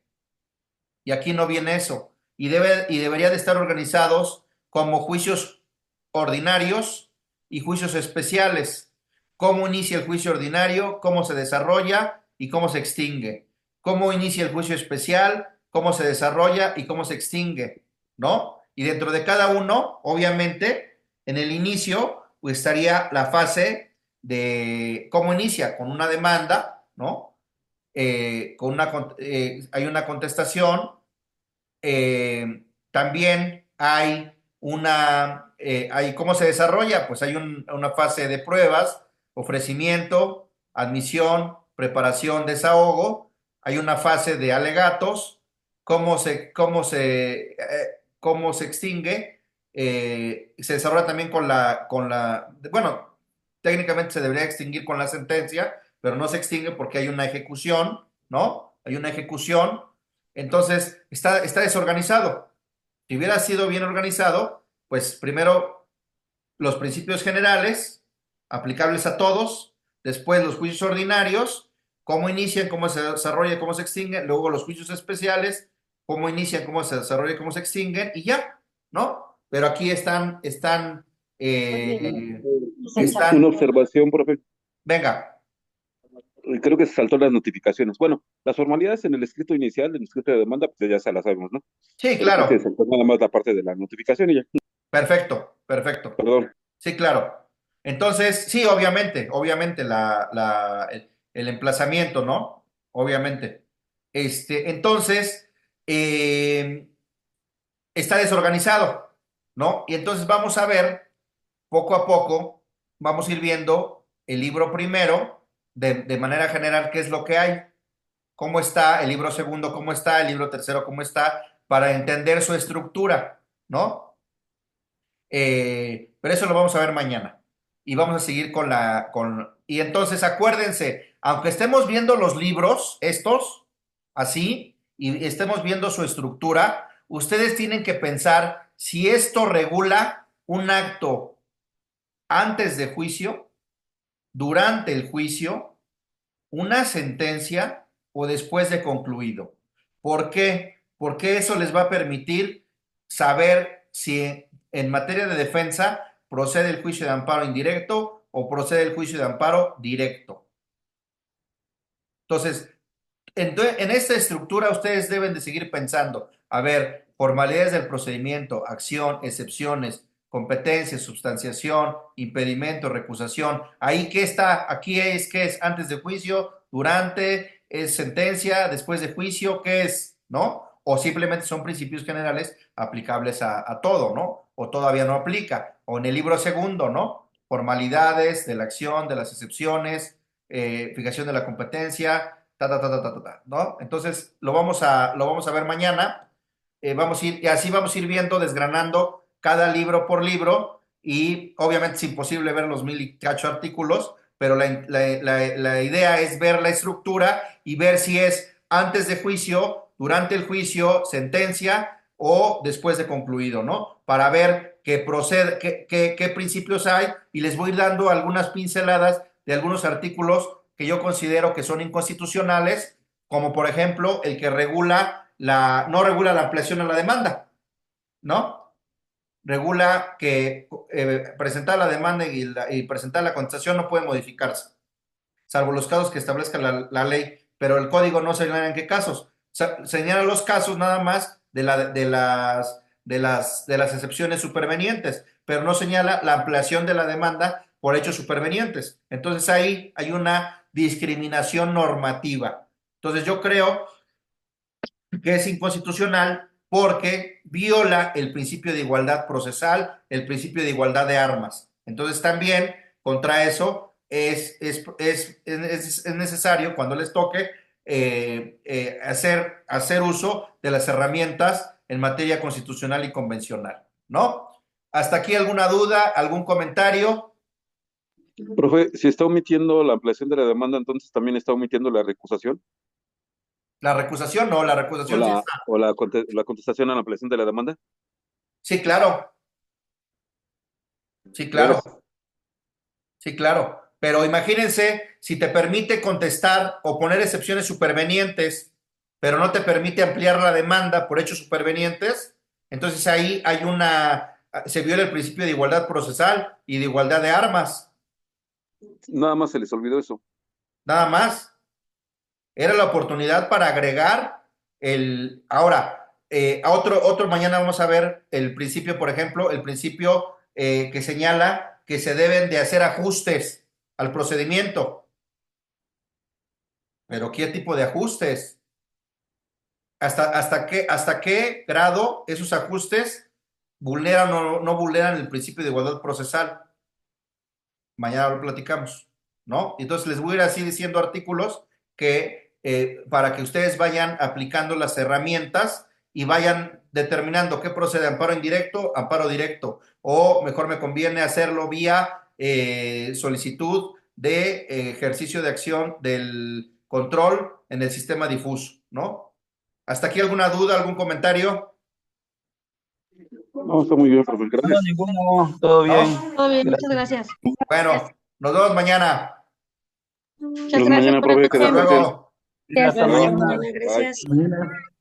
Y aquí no viene eso. Y debería de estar organizados como juicios ordinarios y juicios especiales. Cómo inicia el juicio ordinario, cómo se desarrolla y cómo se extingue. cómo inicia el juicio especial, cómo se desarrolla y cómo se extingue, ¿no? Y dentro de cada uno, obviamente, en el inicio, pues estaría la fase de cómo inicia, con una demanda, ¿no? Hay una contestación, también hay cómo se desarrolla, pues hay una fase de pruebas, ofrecimiento, admisión, preparación, desahogo, hay una fase de alegatos, cómo se extingue, se desarrolla también bueno, técnicamente se debería extinguir con la sentencia, pero no se extingue porque hay una ejecución, ¿no? Hay una ejecución, entonces está desorganizado. Si hubiera sido bien organizado, pues primero los principios generales, aplicables a todos, después los juicios ordinarios, cómo inician, cómo se desarrollan, cómo se extinguen, luego los juicios especiales, cómo inician, cómo se desarrollan, cómo se extinguen, y ya, ¿no? Pero aquí están, Una observación, profe. venga, Creo que se saltó las notificaciones. Bueno, las formalidades en el escrito inicial, en el escrito de demanda, pues ya se las sabemos, ¿no? sí, Pero creo que se claro, saltó nada más la parte de la notificación y ya. perfecto, perfecto. Perdón. Sí, claro. Entonces, sí, obviamente, el emplazamiento, ¿no? Obviamente. Entonces, está desorganizado, ¿no? Y entonces vamos a ver, poco a poco, vamos a ir viendo el libro primero, de manera general, qué es lo que hay, cómo está, el libro segundo, cómo está, el libro tercero, cómo está, para entender su estructura, ¿no? Pero eso lo vamos a ver mañana. Y vamos a seguir y entonces acuérdense, aunque estemos viendo los libros, estos, así, y estemos viendo su estructura, ustedes tienen que pensar si esto regula un acto antes de juicio, durante el juicio, una sentencia o después de concluido. ¿Por qué? Porque eso les va a permitir saber si en materia de defensa procede el juicio de amparo indirecto o procede el juicio de amparo directo. Entonces, en esta estructura ustedes deben de seguir pensando, a ver, formalidades del procedimiento, acción, excepciones, competencia, substanciación, impedimento, recusación. Ahí qué está, aquí qué es antes de juicio, durante, es sentencia, después de juicio, qué es, ¿no? O simplemente son principios generales aplicables a todo, ¿no? O todavía no aplica. O en el libro segundo, ¿no? Formalidades de la acción, de las excepciones, fijación de la competencia, ¿no? Entonces lo vamos a ver mañana. Y así vamos a ir viendo, desgranando cada libro por libro, y obviamente es imposible ver los 1000 y cacho artículos, pero la idea es ver la estructura y ver si es antes de juicio, durante el juicio, sentencia o después de concluido, ¿no? Para ver qué principios hay, y les voy dando algunas pinceladas de algunos artículos que yo considero que son inconstitucionales, como por ejemplo el que no regula la ampliación a la demanda, ¿no? Regula que presentar la demanda y presentar la contestación no puede modificarse, salvo los casos que establezca la ley, pero el código no señala en qué casos. Señala los casos nada más de las excepciones supervenientes, pero no señala la ampliación de la demanda por hechos supervenientes. Entonces ahí hay una discriminación normativa. Entonces yo creo que es inconstitucional porque viola el principio de igualdad procesal, el principio de igualdad de armas. Entonces también contra eso es necesario, cuando les toque, hacer uso de las herramientas en materia constitucional y convencional, ¿no? ¿Hasta aquí alguna duda, algún comentario? Profe, si está omitiendo la ampliación de la demanda, entonces también está omitiendo la recusación La recusación no, la recusación sí está. la contestación a la ampliación de la demanda. Sí, claro. Sí, claro. Sí, claro. Pero imagínense si te permite contestar o poner excepciones supervenientes, pero no te permite ampliar la demanda por hechos supervenientes, entonces ahí se viola el principio de igualdad procesal y de igualdad de armas. Nada más se les olvidó eso. Nada más. Era la oportunidad para agregar ahora, otro mañana vamos a ver el principio, por ejemplo, el principio que señala que se deben de hacer ajustes al procedimiento. ¿Pero qué tipo de ajustes? ¿Hasta qué grado esos ajustes vulneran o no vulneran el principio de igualdad procesal? Mañana lo platicamos, ¿no? Entonces les voy a ir así diciendo artículos que para que ustedes vayan aplicando las herramientas y vayan determinando qué procede, amparo indirecto, amparo directo, o mejor me conviene hacerlo vía solicitud de ejercicio de acción del control en el sistema difuso, ¿no? ¿Hasta aquí alguna duda, algún comentario? No, está muy bien, profe. Gracias. No, ninguno, todo bien. Todo bien, Gracias. muchas gracias. Bueno, nos vemos mañana. Muchas Nos vemos gracias mañana, por profe. Hasta Quedamos bien. luego. Hasta Hasta mañana. mañana. Gracias. Mañana.